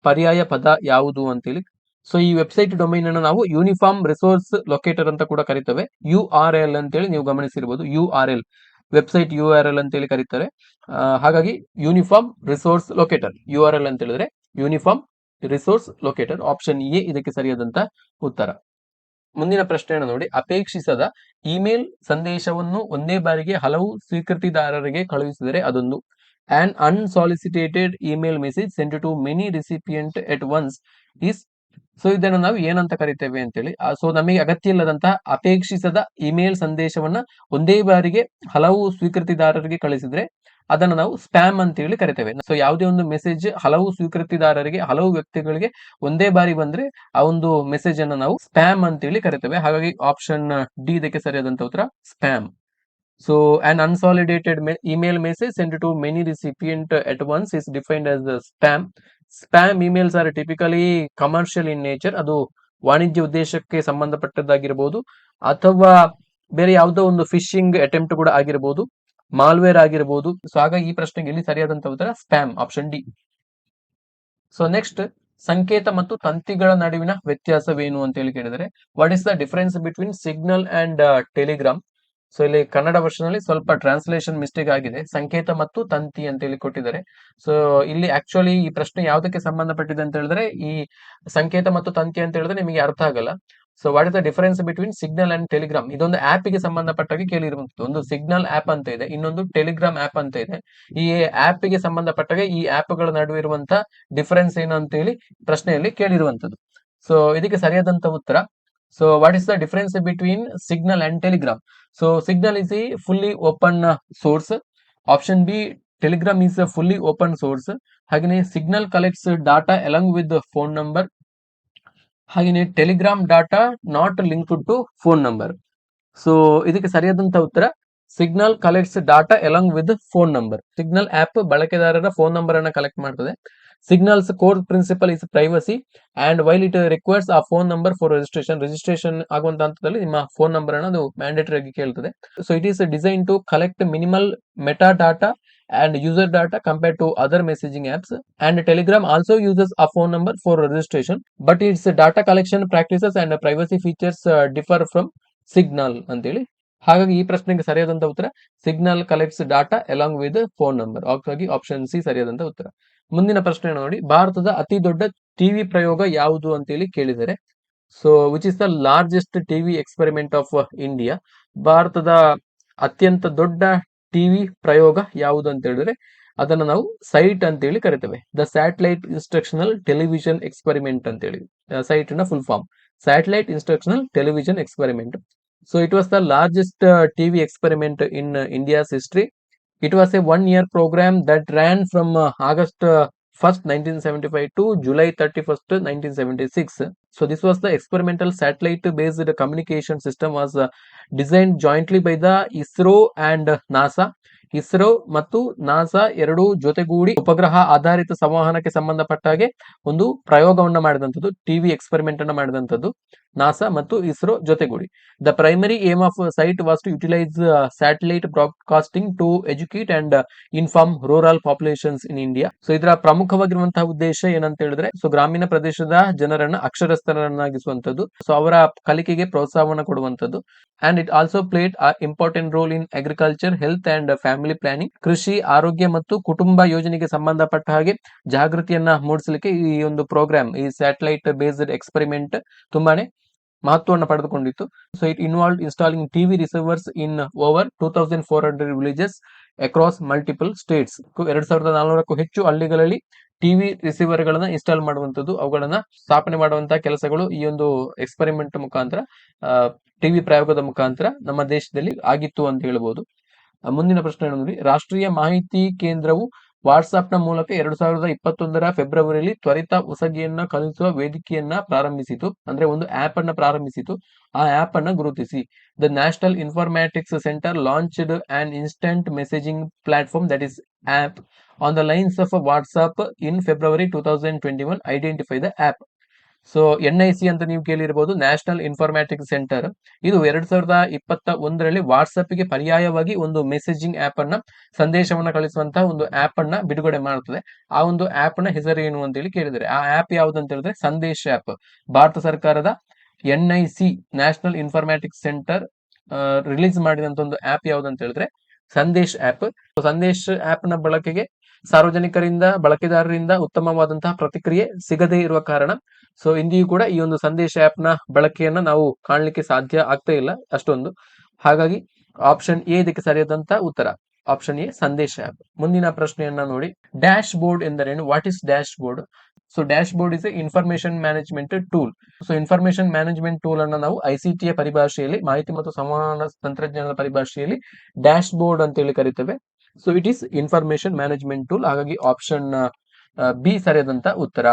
ಪರ್ಯಾಯ ಪದ ಯಾವುದು ಅಂತೇಳಿ. ಸೊ ಈ ವೆಬ್ಸೈಟ್ ಡೊಮೇನ್ ಅನ್ನು ನಾವು ಯೂನಿಫಾರ್ಮ್ ರಿಸೋರ್ಸ್ ಲೊಕೇಟರ್ ಅಂತ ಕೂಡ ಕರಿತೇವೆ. URL ಅಂತೇಳಿ ನೀವು ಗಮನಿಸಿರ್ಬೋದು. URL ವೆಬ್ಸೈಟ್ URL ಅಂತೇಳಿ ಕರೀತಾರೆ. ಹಾಗಾಗಿ ಯೂನಿಫಾರ್ಮ್ ರಿಸೋರ್ಸ್ ಲೊಕೇಟರ್ URL ಅಂತ ಹೇಳಿದ್ರೆ uniform resource locator. Option A ಇದಕ್ಕೆ ಸರಿಯಾದಂತ ಉತ್ತರ. ಮುಂದಿನ ಪ್ರಶ್ನೆಯನ್ನು ನೋಡಿ. ಅಪೇಕ್ಷಿಸದ ಇಮೇಲ್ ಸಂದೇಶವನ್ನು ಒಂದೇ ಬಾರಿಗೆ ಹಲವು ಸ್ವೀಕೃತಿದಾರರಿಗೆ ಕಳುಹಿಸಿದರೆ ಅದೊಂದು. An unsolicited email message sent to many recipient at once is so ಇದನ್ನು ನಾವು ಏನಂತ ಕರಿತೇವೆ ಅಂತೇಳಿ. ಸೊ ನಮಗೆ ಅಗತ್ಯ ಇಲ್ಲದಂತಹ ಅಪೇಕ್ಷಿಸದ ಇಮೇಲ್ ಸಂದೇಶವನ್ನ ಒಂದೇ ಬಾರಿಗೆ ಹಲವು ಸ್ವೀಕೃತಿದಾರರಿಗೆ ಕಳಿಸಿದ್ರೆ ಅದನ್ನ ನಾವು ಸ್ಪ್ಯಾಮ್ ಅಂತೇಳಿ ಕರಿತೇವೆ. ಸೊ ಯಾವುದೇ ಒಂದು ಮೆಸೇಜ್ ಹಲವು ಸ್ವೀಕೃತಿದಾರರಿಗೆ, ಹಲವು ವ್ಯಕ್ತಿಗಳಿಗೆ ಒಂದೇ ಬಾರಿ ಬಂದ್ರೆ ಆ ಒಂದು ಮೆಸೇಜ್ ಅನ್ನ ನಾವು ಸ್ಪ್ಯಾಮ್ ಅಂತೇಳಿ ಕರಿತೇವೆ. ಹಾಗಾಗಿ ಆಪ್ಷನ್ ಡಿ ಇದಕ್ಕೆ ಸರಿಯಾದಂತ ಉತ್ತರ spam. So an unsolidated email message sent to many recipient at once is defined as the spam. Spam emails are typically commercial in nature. ಅದು ವಾಣಿಜ್ಯ ಉದ್ದೇಶಕ್ಕೆ ಸಂಬಂಧಪಟ್ಟದ್ದಾಗಿರಬಹುದು ಅಥವಾ ಬೇರೆ ಯಾವುದೋ ಒಂದು ಫಿಶಿಂಗ್ ಅಟೆಂಪ್ಟ್ ಕೂಡ ಆಗಿರಬಹುದು, ಮಾಲ್ವೇರ್ ಆಗಿರಬಹುದು. ಸೊ ಹಾಗಾಗಿ ಈ ಪ್ರಶ್ನೆಗೆ ಇಲ್ಲಿ ಸರಿಯಾದಂತ ಉತ್ತರ spam, option D. So next, ಸಂಕೇತ ಮತ್ತು ತಂತಿಗಳ ನಡುವಿನ ವ್ಯತ್ಯಾಸವೇನು ಅಂತ ಹೇಳಿ ಕೇಳಿದರೆ, what is the difference between signal and Telegram? So ಇಲ್ಲಿ ಕನ್ನಡ ವರ್ಷನ್ ಅಲ್ಲಿ ಸ್ವಲ್ಪ ಟ್ರಾನ್ಸ್ಲೇಷನ್ ಮಿಸ್ಟೇಕ್ ಆಗಿದೆ, ಸಂಕೇತ ಮತ್ತು ತಂತಿ ಅಂತ ಹೇಳಿ ಕೊಟ್ಟಿದ್ದಾರೆ. ಸೊ ಇಲ್ಲಿ ಆಕ್ಚುಲಿ ಈ ಪ್ರಶ್ನೆ ಯಾವುದಕ್ಕೆ ಸಂಬಂಧಪಟ್ಟಿದೆ ಅಂತ ಹೇಳಿದ್ರೆ, ಈ ಸಂಕೇತ ಮತ್ತು ತಂತಿ ಅಂತ ಹೇಳಿದ್ರೆ ನಿಮಗೆ ಅರ್ಥ ಆಗಲ್ಲ. So what is the difference between signal and Telegram? ಇದೊಂದು ಆಪ್ ಗೆ ಸಂಬಂಧಪಟ್ಟಾಗಿ ಕೇಳಿರುವಂತದ್ದು. ಒಂದು ಸಿಗ್ನಲ್ ಆಪ್ ಅಂತ ಇದೆ, ಇನ್ನೊಂದು ಟೆಲಿಗ್ರಾಮ್ ಆಪ್ ಅಂತ ಇದೆ. ಈ ಆಪ್ ಗೆ ಸಂಬಂಧಪಟ್ಟಾಗ ಈ ಆಪ್ ಗಳ ನಡುವೆ ಇರುವಂತಹ ಡಿಫರೆನ್ಸ್ ಏನು ಅಂತ ಹೇಳಿ ಪ್ರಶ್ನೆಯಲ್ಲಿ ಕೇಳಿರುವಂತದ್ದು. ಸೊ ಇದಕ್ಕೆ ಸರಿಯಾದಂತ ಉತ್ತರ, so what is the difference between signal and telegram? So signal is a fully open source. Option B, telegram is a fully open source. ಹಾಗೆಯೇ signal collects data along with the phone number. ಹಾಗೆಯೇ telegram data not linked to phone number. So ಇದಕ್ಕೆ ಸರಿಯಾದಂತ ಉತ್ತರ Signal collects data along with phone number. Signal app ಬಳಕೆದಾರರ phone number ಅನ್ನ collect ಮಾಡ್ತದೆ. Signal's core principle is privacy and while it requires a phone number for registration ಆಗುವಂತ ಹಂತದಲ್ಲಿ ನಿಮ್ಮ phone number ಅನ್ನು ಅದು ಮ್ಯಾಂಡೇಟರಿ ಆಗಿ ಕೇಳ್ತದೆ. So it is design to collect minimal meta data and user data compared to other messaging apps, and Telegram also uses a phone number for registration, but its data collection practices and privacy features differ from signal ಅಂತೇಳಿ. ಹಾಗಾಗಿ ಈ ಪ್ರಶ್ನೆಗೆ ಸರಿಯಾದಂತ ಉತ್ತರ Signal collects data along with phone number. ಹಾಗಾಗಿ option C ಸರಿಯಾದಂತ ಉತ್ತರ. ಮುಂದಿನ ಪ್ರಶ್ನೆ ನೋಡಿ, ಭಾರತದ ಅತಿ ದೊಡ್ಡ ಟಿವಿ ಪ್ರಯೋಗ ಯಾವುದು ಅಂತೇಳಿ ಕೇಳಿದರೆ. So which is the largest TV experiment of India? ಭಾರತದ ಅತ್ಯಂತ ದೊಡ್ಡ ಟಿವಿ ಪ್ರಯೋಗ ಯಾವುದು ಅಂತ ಹೇಳಿದ್ರೆ ಅದನ್ನ ನಾವು ಸೈಟ್ ಅಂತೇಳಿ ಕರಿತೇವೆ. The satellite instructional television experiment ಅಂತೇಳಿ, ಸೈಟ್ ನ full form Satellite Instructional Television Experiment. So it was the largest TV experiment in India's history. It was a 1-year program that ran from August 1st, 1975 to July 31st, 1976. So this was the experimental satellite-based communication system was designed jointly by the ISRO and NASA. ISRO ಮತ್ತು NASA ಎರಡೂ ಜೊತೆಗೂಡಿ ಉಪಗ್ರಹ ಆಧಾರಿತ ಸಂವಹನಕ್ಕೆ ಸಂಬಂಧಪಟ್ಟ ಹಾಗೆ ಒಂದು ಪ್ರಯೋಗವನ್ನ ಮಾಡಿದಂಥದ್ದು, TV experiment ಅನ್ನ ಮಾಡಿದಂಥದ್ದು ನಾಸಾ ಮತ್ತು ಇಸ್ರೋ ಜೊತೆಗೂಡಿ. The primary aim of SITE was to utilise satellite broadcasting to educate and inform rural populations in India. So ಇದರ ಪ್ರಮುಖವಾಗಿರುವಂತಹ ಉದ್ದೇಶ ಏನಂತ ಹೇಳಿದ್ರೆ, ಸೊ ಗ್ರಾಮೀಣ ಪ್ರದೇಶದ ಜನರನ್ನ ಅಕ್ಷರಸ್ಥರನ್ನಾಗಿಸುವಂತದ್ದು, ಸೊ ಅವರ ಕಲಿಕೆಗೆ ಪ್ರೋತ್ಸಾಹವನ್ನು ಕೊಡುವಂತದ್ದು. And it also played a important role in agriculture, health and family planning. ಕೃಷಿ, ಆರೋಗ್ಯ ಮತ್ತು ಕುಟುಂಬ ಯೋಜನೆಗೆ ಸಂಬಂಧಪಟ್ಟ ಹಾಗೆ ಜಾಗೃತಿಯನ್ನ ಮೂಡಿಸಲಿಕ್ಕೆ ಈ ಒಂದು ಪ್ರೋಗ್ರಾಮ್, ಈ ಸ್ಯಾಟಲೈಟ್ ಬೇಸ್ಡ್ ಎಕ್ಸ್ಪೆರಿಮೆಂಟ್ ತುಂಬಾನೇ ಮಹತ್ವವನ್ನು ಪಡೆದುಕೊಂಡಿತ್ತು. So it involve installing TV receivers in over 2400 villages across multiple states. 2400ಕ್ಕೂ ಹೆಚ್ಚು ಹಳ್ಳಿಗಳಲ್ಲಿ ಟಿವಿ ರಿಸೀವರ್ ಗಳನ್ನ ಇನ್ಸ್ಟಾಲ್ ಮಾಡುವಂತದ್ದು, ಅವುಗಳನ್ನ ಸ್ಥಾಪನೆ ಮಾಡುವಂತಹ ಕೆಲಸಗಳು ಈ ಒಂದು ಎಕ್ಸ್ಪೆರಿಮೆಂಟ್ ಮುಖಾಂತರ, ಟಿವಿ ಪ್ರಯೋಗದ ಮುಖಾಂತರ ನಮ್ಮ ದೇಶದಲ್ಲಿ ಆಗಿತ್ತು ಅಂತ ಹೇಳ್ಬೋದು. ಮುಂದಿನ ಪ್ರಶ್ನೆ ನೋಡಿ, ರಾಷ್ಟ್ರೀಯ ಮಾಹಿತಿ ಕೇಂದ್ರವು ವಾಟ್ಸ್ಆಪ್ ನ ಮೂಲಕ 2021ರ ಫೆಬ್ರವರಿಯಲ್ಲಿ ತ್ವರಿತ ಉಸಗಿಯನ್ನ ಕಳುಹಿಸುವ ವೇದಿಕೆಯನ್ನ ಪ್ರಾರಂಭಿಸಿತು, ಅಂದ್ರೆ ಒಂದು ಆಪ್ ಅನ್ನ ಪ್ರಾರಂಭಿಸಿತು. ಆ ಆಪ್ ಅನ್ನ ಗುರುತಿಸಿ. The national informatics centre launched an instant messaging platform that is app on the lines of WhatsApp in February 2021. Identify the app. So NIC ಅಂತ ನೀವು ಕೇಳಿರಬಹುದು, ನ್ಯಾಷನಲ್ ಇನ್ಫಾರ್ಮ್ಯಾಟಿಕ್ಸ್ ಸೆಂಟರ್. ಇದು 2021ರಲ್ಲಿ ವಾಟ್ಸ್ಆಪ್ ಗೆ ಪರ್ಯಾಯವಾಗಿ ಒಂದು ಮೆಸೇಜಿಂಗ್ ಆಪ್ ಅನ್ನ, ಸಂದೇಶವನ್ನ ಕಳಿಸುವಂತಹ ಒಂದು ಆಪ್ ಅನ್ನ ಬಿಡುಗಡೆ ಮಾಡುತ್ತದೆ. ಆ ಒಂದು ಆಪ್ ನ ಹೆಸರು ಏನು ಅಂತ ಹೇಳಿ ಕೇಳಿದರೆ, ಆ ಆಪ್ ಯಾವುದು ಅಂತ ಹೇಳಿದ್ರೆ ಸಂದೇಶ್ ಆಪ್. ಭಾರತ ಸರ್ಕಾರದ NIC national informatics centre release ಮಾಡಿದಂತ ಒಂದು ಆಪ್ ಯಾವುದು ಅಂತ ಹೇಳಿದ್ರೆ ಸಂದೇಶ್ ಆಪ್. ಸಂದೇಶ್ ಆಪ್ ನ ಬಳಕೆಗೆ ಸಾರ್ವಜನಿಕರಿಂದ, ಬಳಕೆದಾರರಿಂದ ಉತ್ತಮವಾದಂತಹ ಪ್ರತಿಕ್ರಿಯೆ ಸಿಗದೇ ಇರುವ ಕಾರಣ ಸೊ ಇಂದಿಯೂ ಕೂಡ ಈ ಒಂದು ಸಂದೇಶ ಆಪ್ ನ ಬಳಕೆಯನ್ನ ನಾವು ಕಾಣಲಿಕ್ಕೆ ಸಾಧ್ಯ ಆಗ್ತಾ ಇಲ್ಲ ಅಷ್ಟೊಂದು. ಹಾಗಾಗಿ ಆಪ್ಷನ್ ಎ ಇದಕ್ಕೆ ಸರಿಯಾದಂತ ಉತ್ತರ, ಆಪ್ಷನ್ ಎ ಸಂದೇಶ ಆಪ್. ಮುಂದಿನ ಪ್ರಶ್ನೆಯನ್ನ ನೋಡಿ, ಡ್ಯಾಶ್ ಬೋರ್ಡ್ ಎಂದರೇನು? What is dash board? So dash board is A information management tool. So information management tool ಅನ್ನ ನಾವು ಐಸಿಟಿಯ ಪರಿಭಾಷೆಯಲ್ಲಿ, ಮಾಹಿತಿ ಮತ್ತು ಸಂವಹನ ತಂತ್ರಜ್ಞಾನದ ಪರಿಭಾಷೆಯಲ್ಲಿ ಡ್ಯಾಶ್ ಬೋರ್ಡ್ ಅಂತೇಳಿ ಕರಿತೇವೆ. So it is information management tool. ಹಾಗಾಗಿ ಆಪ್ಷನ್ ಬಿ ಸರಿಯಾದಂತ ಉತ್ತರ.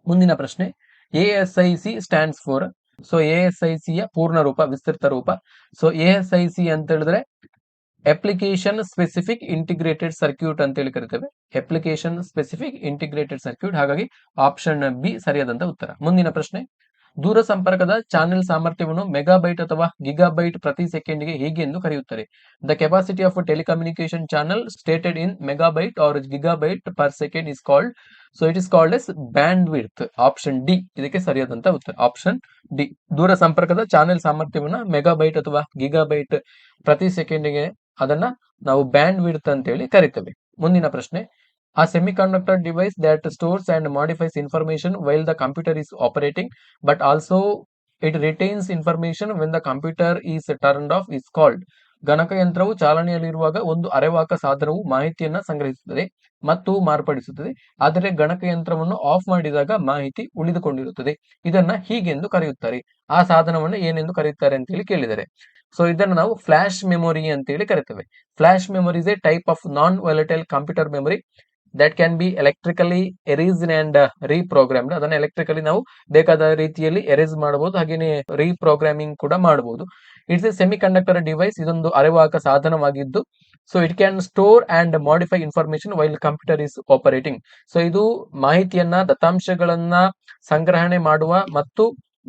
ಮುಂದಿನ ಪ್ರಶ್ನೆ, ASIC stands for. So ASIC ಯ ಪೂರ್ಣ ರೂಪ, ವಿಸ್ತೃತ ರೂಪ. ಸೊ ASIC ಅಂತ ಹೇಳಿದ್ರೆ ಅಪ್ಲಿಕೇಶನ್ ಸ್ಪೆಸಿಫಿಕ್ ಇಂಟಿಗ್ರೇಟೆಡ್ ಸರ್ಕ್ಯೂಟ್ ಅಂತ ಹೇಳಿ ಕರಿತೇವೆ. Application specific integrated circuit. ಹಾಗಾಗಿ ಆಪ್ಷನ್ ಬಿ ಸರಿಯಾದಂತ ಉತ್ತರ. ಮುಂದಿನ ಪ್ರಶ್ನೆ, ದೂರ ಸಂಪರ್ಕದ ಚಾನೆಲ್ ಸಾಮರ್ಥ್ಯವನ್ನು ಮೆಗಾಬೈಟ್ ಅಥವಾ ಗಿಗಾಬೈಟ್ ಪ್ರತಿ ಸೆಕೆಂಡ್ಗೆ ಹೇಗೆ ಎಂದು ಕರೆಯುತ್ತಾರೆ? The capacity of telecommunication channel stated in megabyte or gigabyte per second is called. So it is called as bandwidth. Option D ಇದಕ್ಕೆ ಸರಿಯಾದಂತ ಉತ್ತರ. Option D. ದೂರ ಸಂಪರ್ಕದ ಚಾನೆಲ್ ಸಾಮರ್ಥ್ಯವನ್ನ ಮೆಗಾಬೈಟ್ ಅಥವಾ ಗಿಗಾಬೈಟ್ ಪ್ರತಿ ಸೆಕೆಂಡ್ಗೆ ಅದನ್ನ ನಾವು ಬ್ಯಾಂಡ್ ವಿಡ್ತ್ ಅಂತ ಹೇಳಿ ಕರಿತೇವೆ. ಮುಂದಿನ ಪ್ರಶ್ನೆ, a semiconductor device that stores and modifies information while the computer is operating but also it retains information when the computer is turned off is called. ಗಣಕಯಂತ್ರವು ಚಾಲನೆಯಲ್ಲಿರುವಾಗ ಒಂದು ಅರೆವಾಹಕ ಸಾಧನವು ಮಾಹಿತಿಯನ್ನ ಸಂಗ್ರಹಿಸುತ್ತದೆ ಮತ್ತು ಮಾರ್ಪಡಿಸುತ್ತದೆ, ಆದರೆ ಗಣಕಯಂತ್ರವನ್ನು ಆಫ್ ಮಾಡಿದಾಗ ಮಾಹಿತಿ ಉಳಿದುಕೊಂಡಿರುತ್ತದೆ. ಇದನ್ನ ಹೀಗೆಂದು ಕರೆಯುತ್ತಾರೆ. ಆ ಸಾಧನವನ್ನು ಏನೆಂದು ಕರೆಯುತ್ತಾರೆ ಅಂತ ಹೇಳಿ ಕೇಳಿದರೆ, ಸೊ ಇದನ್ನು ನಾವು ಫ್ಲಾಶ್ ಮೆಮೊರಿ ಅಂತ ಹೇಳಿ ಕರಿತೇವೆ. Flash memory is A type of non volatile computer memory that can be electrically erased and reprogrammed. ಅದನ್ನ ಎಲೆಕ್ಟ್ರಿಕಲಿ ನಾವು ಬೇಕಾದ ರೀತಿಯಲ್ಲಿ ಎರೇಸ್ ಮಾಡಬಹುದು, ಹಾಗೇನೆ ರೀಪ್ರೋಗ್ರಾಮಿಂಗ್ ಕೂಡ ಮಾಡಬಹುದು. It's A semi conductor device. ಇದೊಂದು ಅರೆವಾಹಕ ಸಾಧನವಾಗಿದ್ದು, so it can store and modify information while computer is operating. So ಇದು ಮಾಹಿತಿಯನ್ನ, ದತ್ತಾಂಶಗಳನ್ನ ಸಂಗ್ರಹಣೆ ಮಾಡುವ ಮತ್ತು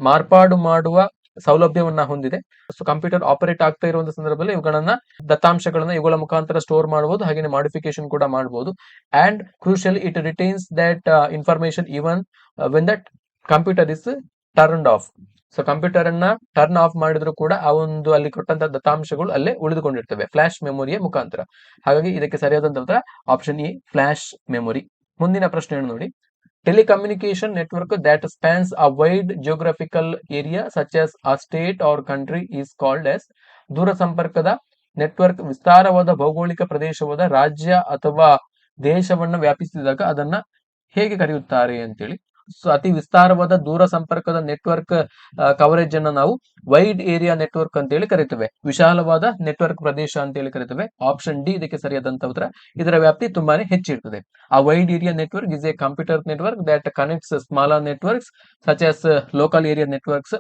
ಮಾರ್ಪಾಡು ಮಾಡುವ ಸೌಲಭ್ಯವನ್ನ ಹೊಂದಿದೆ. ಸೊ ಕಂಪ್ಯೂಟರ್ ಆಪರೇಟ್ ಆಗ್ತಾ ಇರುವಂತಹ ಸಂದರ್ಭದಲ್ಲಿ ಇವುಗಳನ್ನ, ದತ್ತಾಂಶಗಳನ್ನ ಇವುಗಳ ಮುಖಾಂತರ ಸ್ಟೋರ್ ಮಾಡಬಹುದು, ಹಾಗೆ ಮಾಡಿಫಿಕೇಶನ್ ಕೂಡ ಮಾಡಬಹುದು. And crucial, it retains that information even when that computer is turned of. So computer ಅನ್ನ ಟರ್ನ್ ಆಫ್ ಮಾಡಿದ್ರು ಕೂಡ ಆ ಒಂದು ಅಲ್ಲಿ ಕೊಟ್ಟಂತಹ ದತ್ತಾಂಶಗಳು ಅಲ್ಲೇ ಉಳಿದುಕೊಂಡಿರ್ತವೆ ಫ್ಲಾಶ್ ಮೆಮೊರಿಯ ಮುಖಾಂತರ. ಹಾಗಾಗಿ ಇದಕ್ಕೆ ಸರಿಯಾದಂತ ಉತ್ತರ ಆಪ್ಷನ್ ಎ, ಫ್ಲಾಶ್ ಮೆಮೊರಿ. ಮುಂದಿನ ಪ್ರಶ್ನೆಯನ್ನು ನೋಡಿ, telecommunication network that spans a wide geographical area such as a state or country is called as. ದೂರ ಸಂಪರ್ಕದ ನೆಟ್ವರ್ಕ್ ವಿಸ್ತಾರವಾದ ಭೌಗೋಳಿಕ ಪ್ರದೇಶವಾದ ರಾಜ್ಯ ಅಥವಾ ದೇಶವನ್ನು ವ್ಯಾಪಿಸಿದಾಗ ಅದನ್ನ ಹೇಗೆ ಕರೆಯುತ್ತಾರೆ ಅಂತೇಳಿ. ಸೊ ಅತಿ ವಿಸ್ತಾರವಾದ ದೂರ ಸಂಪರ್ಕದ ನೆಟ್ವರ್ಕ್ ಕವರೇಜ್ ಅನ್ನ ನಾವು ವೈಡ್ ಏರಿಯಾ ನೆಟ್ವರ್ಕ್ ಅಂತ ಹೇಳಿ ಕರಿತೇವೆ, ವಿಶಾಲವಾದ ನೆಟ್ವರ್ಕ್ ಪ್ರದೇಶ ಅಂತ ಹೇಳಿ ಕರಿತೇವೆ. ಆಪ್ಷನ್ ಡಿ ಇದಕ್ಕೆ ಸರಿಯಾದಂತ ಉತ್ತರ. ಇದರ ವ್ಯಾಪ್ತಿ ತುಂಬಾನೇ ಹೆಚ್ಚಿರ್ತದೆ. ಆ wide area network is A computer network that connects smaller networks such as local area networks.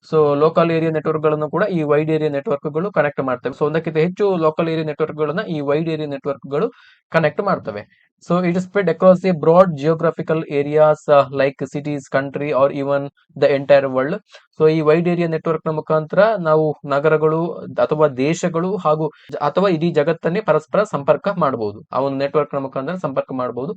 So local area network ಗಳನ್ನು ಕೂಡ ಈ ವೈಡ್ ಏರಿಯಾ ನೆಟ್ವರ್ಕ್ ಗಳು ಕನೆಕ್ಟ್ ಮಾಡ್ತವೆ. ಸೊ ಒಂದಕ್ಕಿಂತ ಹೆಚ್ಚು ಲೋಕಲ್ ಏರಿಯಾ ನೆಟ್ವರ್ಕ್ ಗಳನ್ನ ಈ ವೈಡ್ ಏರಿಯಾ ನೆಟ್ವರ್ಕ್ ಗಳು ಕನೆಕ್ಟ್ ಮಾಡ್ತವೆ. So it is spread across a broad geographical areas like cities, country or even the entire world. So ಈ ವೈಡ್ ಏರಿಯಾ ನೆಟ್ವರ್ಕ್ ನ ಮುಖಾಂತರ ನಾವು ನಗರಗಳು ಅಥವಾ ದೇಶಗಳು ಹಾಗೂ ಅಥವಾ ಇಡೀ ಜಗತ್ತನ್ನೇ ಪರಸ್ಪರ ಸಂಪರ್ಕ ಮಾಡಬಹುದು. ಆ ಒಂದು ನೆಟ್ವರ್ಕ್ ನ ಮುಖಾಂತರ ಸಂಪರ್ಕ ಮಾಡಬಹುದು.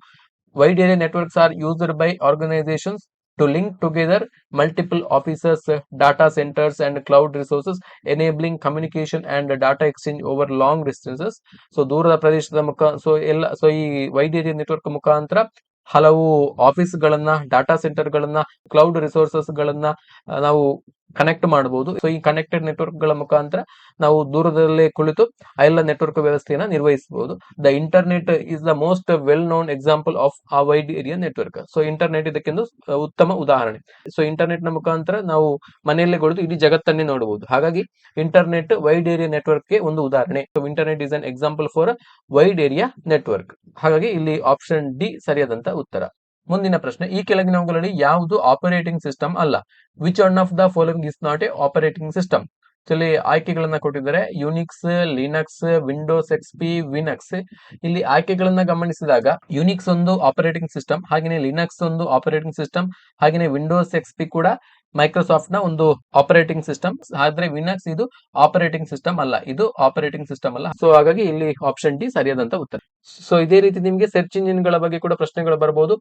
Wide area networks are used by organisations to link together multiple offices, data centers and cloud resources, enabling communication and data exchange over long distances. So ದೂರದ ಪ್ರದೇಶದ ಸೊ ಈ ವೈಡ್ ಏರಿಯಾ ನೆಟ್ವರ್ಕ್ ಮುಖಾಂತರ ಹಲವು office ಗಳನ್ನ, data centre ಗಳನ್ನ, cloud resources ಗಳನ್ನ ನಾವು connect ಮಾಡಬಹುದು. ಸೊ ಈ ಕನೆಕ್ಟೆಡ್ ನೆಟ್ವರ್ಕ್ ಗಳ ಮುಖಾಂತರ ನಾವು ದೂರದಲ್ಲೇ ಕುಳಿತು ಎಲ್ಲ ನೆಟ್ವರ್ಕ್ ವ್ಯವಸ್ಥೆಯನ್ನ ನಿರ್ವಹಿಸಬಹುದು. The internet is the most well known example of a wide area network. So internet ಇದಕ್ಕೆಂದು ಉತ್ತಮ ಉದಾಹರಣೆ. ಸೊ ಇಂಟರ್ನೆಟ್ ನ ಮುಖಾಂತರ ನಾವು ಮನೆಯಲ್ಲೇ ಕುಳಿತು ಇಡೀ ಜಗತ್ತನ್ನೇ ನೋಡಬಹುದು. ಹಾಗಾಗಿ ಇಂಟರ್ನೆಟ್ ವೈಡ್ ಏರಿಯಾ ನೆಟ್ವರ್ಕ್ ಗೆ ಒಂದು ಉದಾಹರಣೆ. So internet is an example for wide area network. ಹಾಗಾಗಿ ಇಲ್ಲಿ ಆಪ್ಷನ್ ಡಿ ಸರಿಯಾದಂತ ಉತ್ತರ. ಮುಂದಿನ ಪ್ರಶ್ನೆ, ಈ ಕೆಳಗಿನವುಗಳಲ್ಲಿ ಯಾವುದು ಆಪರೇಟಿಂಗ್ ಸಿಸ್ಟಮ್ ಅಲ್ಲ? Which one of the following is not A operating system? ಇಲ್ಲಿ ಆಯ್ಕೆಗಳನ್ನ ಕೊಟ್ಟಿದ್ದಾರೆ, ಯುನಿಕ್ಸ್, ಲಿನಕ್ಸ್, ವಿಂಡೋಸ್ ಎಕ್ಸ್ಪಿ, ವಿನಕ್ಸ್. ಇಲ್ಲಿ ಆಯ್ಕೆಗಳನ್ನ ಗಮನಿಸಿದಾಗ ಯುನಿಕ್ಸ್ ಒಂದು ಆಪರೇಟಿಂಗ್ ಸಿಸ್ಟಮ್, ಹಾಗೆಯೇ ಲಿನಕ್ಸ್ ಒಂದು ಆಪರೇಟಿಂಗ್ ಸಿಸ್ಟಮ್, ಹಾಗೆಯೇ ವಿಂಡೋಸ್ ಎಕ್ಸ್ಪಿ ಕೂಡ ಮೈಕ್ರೋಸಾಫ್ಟ್ ನ ಒಂದು ಆಪರೇಟಿಂಗ್ ಸಿಸ್ಟಮ್. ಆದ್ರೆ ವಿನಕ್ಸ್ ಇದು ಆಪರೇಟಿಂಗ್ ಸಿಸ್ಟಮ್ ಅಲ್ಲ, ಇದು ಆಪರೇಟಿಂಗ್ ಸಿಸ್ಟಮ್ ಅಲ್ಲ. ಸೊ ಹಾಗಾಗಿ ಇಲ್ಲಿ ಆಪ್ಷನ್ ಡಿ ಸರಿಯಾದಂತ ಉತ್ತರ. ಸೊ ಇದೇ ರೀತಿ ನಿಮಗೆ ಸರ್ಚ್ ಇಂಜಿನ್ ಗಳ ಬಗ್ಗೆ ಕೂಡ ಪ್ರಶ್ನೆಗಳು ಬರಬಹುದು.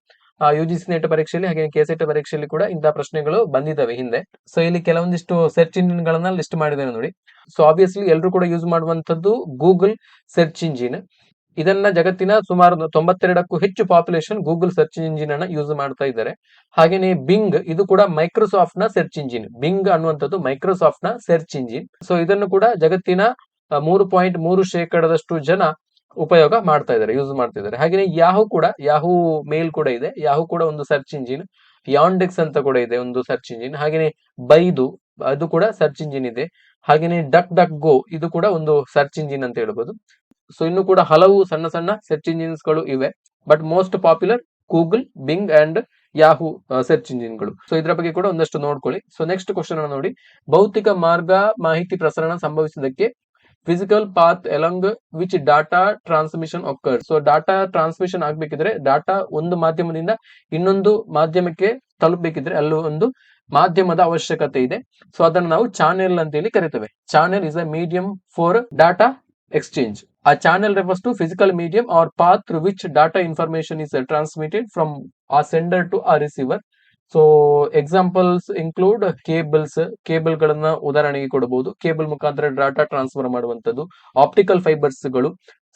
UGC ನೆಟ್ ಪರೀಕ್ಷೆಯಲ್ಲಿ ಹಾಗೆ KCET ಪರೀಕ್ಷೆಯಲ್ಲಿ ಕೂಡ ಇಂತಹ ಪ್ರಶ್ನೆಗಳು ಬಂದಿದ್ದಾವೆ ಹಿಂದೆ. ಸೊ ಇಲ್ಲಿ ಕೆಲವೊಂದಿಷ್ಟು ಸರ್ಚ್ ಇಂಜಿನ್ ಗಳನ್ನ ಲಿಸ್ಟ್ ಮಾಡಿದ್ದೇನೆ ನೋಡಿ. ಸೊ ಆಬ್ವಿಯಸ್ಲಿ ಎಲ್ಲರೂ ಕೂಡ ಯೂಸ್ ಮಾಡುವಂತದ್ದು ಗೂಗಲ್ ಸರ್ಚ್ ಇಂಜಿನ್. ಇದನ್ನ ಜಗತ್ತಿನ ಸುಮಾರು 92ಕ್ಕೂ ಹೆಚ್ಚು ಪಾಪ್ಯುಲೇಷನ್ ಗೂಗಲ್ ಸರ್ಚ್ ಇಂಜಿನ್ ಅನ್ನ ಯೂಸ್ ಮಾಡ್ತಾ ಇದ್ದಾರೆ. ಹಾಗೇನೆ ಬಿಂಗ್, ಇದು ಕೂಡ ಮೈಕ್ರೋಸಾಫ್ಟ್ ನ ಸರ್ಚ್ ಇಂಜಿನ್. ಬಿಂಗ್ ಅನ್ನುವಂಥದ್ದು ಮೈಕ್ರೋಸಾಫ್ಟ್ ನ ಸರ್ಚ್ ಇಂಜಿನ್. ಸೊ ಇದನ್ನು ಕೂಡ ಜಗತ್ತಿನ 3.3% ಜನ ಉಪಯೋಗ ಮಾಡ್ತಾ ಇದ್ದಾರೆ, ಯೂಸ್ ಮಾಡ್ತಾ ಇದ್ದಾರೆ. ಹಾಗೆ ಯಾಹೂ ಮೇಲ್ ಕೂಡ ಇದೆ. ಯಾಹೂ ಕೂಡ ಒಂದು ಸರ್ಚ್ ಇಂಜಿನ್. ಯಾಂಡೆಕ್ಸ್ ಅಂತ ಕೂಡ ಇದೆ ಒಂದು ಸರ್ಚ್ ಇಂಜಿನ್. ಹಾಗೇನೆ ಬೈದು, ಅದು ಕೂಡ ಸರ್ಚ್ ಇಂಜಿನ್ ಇದೆ. ಹಾಗೇನೆ ಡಕ್ ಡಕ್ ಗೋ, ಇದು ಕೂಡ ಒಂದು ಸರ್ಚ್ ಇಂಜಿನ್ ಅಂತ ಹೇಳ್ಬೋದು. ಸೊ ಇನ್ನು ಕೂಡ ಹಲವು ಸಣ್ಣ ಸಣ್ಣ ಸರ್ಚ್ ಇಂಜಿನ್ಸ್ ಗಳು ಇವೆ. But most popular Google, Bing and Yahoo search ಇಂಜಿನ್ಗಳು. ಸೊ ಇದ್ರ ಬಗ್ಗೆ ಕೂಡ ಒಂದಷ್ಟು ನೋಡ್ಕೊಳ್ಳಿ. ಸೊ ನೆಕ್ಸ್ಟ್ ಕ್ವಶನ್ ಅನ್ನು ನೋಡಿ. ಭೌತಿಕ ಮಾರ್ಗ ಮಾಹಿತಿ ಪ್ರಸರಣ ಸಂಭವಿಸಿದ್ದಕ್ಕೆ physical path along which data transmission occurs. So data transmission ಆಗ್ಬೇಕಿದ್ರೆ, ಡಾಟಾ ಒಂದು ಮಾಧ್ಯಮದಿಂದ ಇನ್ನೊಂದು ಮಾಧ್ಯಮಕ್ಕೆ ತಲುಪಬೇಕಿದ್ರೆ ಅಲ್ಲೂ ಒಂದು ಮಾಧ್ಯಮದ ಅವಶ್ಯಕತೆ ಇದೆ. ಸೊ ಅದನ್ನು ನಾವು ಚಾನೆಲ್ ಅಂತ ಹೇಳಿ ಕರಿತೇವೆ. Channel is a medium for data exchange. A channel refers to physical medium or path through which data information is transmitted from a sender to a receiver. So examples include cable ಗಳನ್ನ ಉದಾಹರಣೆಗೆ ಕೊಡಬಹುದು. Cable ಮುಖಾಂತರ data transfer ಮಾಡುವಂತದ್ದು. Optical fibres ಗಳು,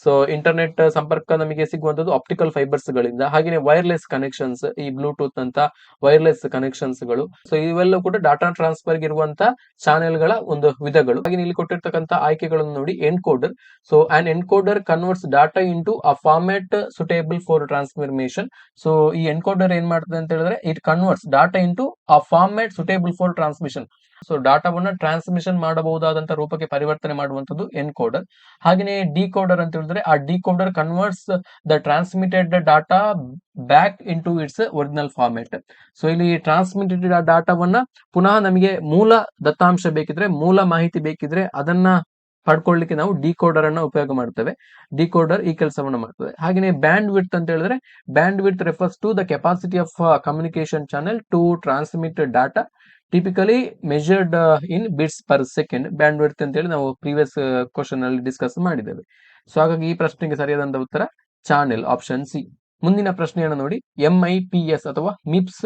so internet ಸಂಪರ್ಕ ನಮಗೆ ಸಿಗುವಂತದ್ದು optical fibres ಗಳಿಂದ. ಹಾಗೆ ವೈರ್ಲೆಸ್ ಕನೆಕ್ಷನ್ಸ್, ಈ ಬ್ಲೂಟೂತ್ ಅಂತ ವೈರ್ಲೆಸ್ ಕನೆಕ್ಷನ್ಸ್ ಗಳು. ಸೊ ಇವೆಲ್ಲ ಕೂಡ ಡಾಟಾ ಟ್ರಾನ್ಸ್ಫರ್ ಇರುವಂತ ಚಾನೆಲ್ ಗಳ ಒಂದು ವಿಧಗಳು. ಹಾಗೆ ಇಲ್ಲಿ ಕೊಟ್ಟಿರ್ತಕ್ಕಂಥ ಆಯ್ಕೆಗಳನ್ನು ನೋಡಿ. Encoder. So an encoder converts data into a format suitable for transformation. So ಈ ಎನ್ಕೋಡರ್ ಏನ್ ಮಾಡ್ತದೆ ಅಂತ ಹೇಳಿದ್ರೆ, it converts data into a format suitable for transmission. So ಡಾಟಾವನ್ನ ಟ್ರಾನ್ಸ್ಮಿಷನ್ ಮಾಡಬಹುದಾದಂತ ರೂಪಕ್ಕೆ ಪರಿವರ್ತನೆ ಮಾಡುವಂತದ್ದು ಎನ್ಕೋಡರ್. ಹಾಗೆಯೇ ಡಿಕೋಡರ್ ಅಂತ ಹೇಳಿದ್ರೆ, ಆ decoder converts the transmitted data back in to its original format. So ಇಲ್ಲಿ ಟ್ರಾನ್ಸ್ಮಿಟೆಡ್ ಡಾಟಾವನ್ನ ಪುನಃ ನಮಗೆ ಮೂಲ ದತ್ತಾಂಶ ಬೇಕಿದ್ರೆ, ಮೂಲ ಮಾಹಿತಿ ಬೇಕಿದ್ರೆ ಅದನ್ನ ಪಡ್ಕೊಳ್ಳಿಕ್ಕೆ ನಾವು ಡಿಕೋಡರ್ ಅನ್ನ ಉಪಯೋಗ ಮಾಡ್ತೇವೆ. ಡಿಕೋಡರ್ ಈ ಕೆಲಸವನ್ನು ಮಾಡ್ತದೆ. ಹಾಗೆಯೇ ಬ್ಯಾಂಡ್ ವಿಡ್ತ್ ಅಂತ ಹೇಳಿದ್ರೆ, bandwidth refers to the capacity of communication channel to transmit data typically measured in bits per second. Bandwidth ಅಂತ ಹೇಳಿ ನಾವು ಪ್ರೀವಿಯಸ್ ಕ್ವಶನ್ ಅಲ್ಲಿ ಡಿಸ್ಕಸ್ ಮಾಡಿದ್ದೇವೆ. ಸೊ ಹಾಗಾಗಿ ಈ ಪ್ರಶ್ನೆಗೆ ಸರಿಯಾದಂತ ಉತ್ತರ ಚಾನೆಲ್, ಆಪ್ಷನ್ ಸಿ. ಮುಂದಿನ ಪ್ರಶ್ನೆಯನ್ನು ನೋಡಿ. MIPS ಅಥವಾ ಮಿಪ್ಸ್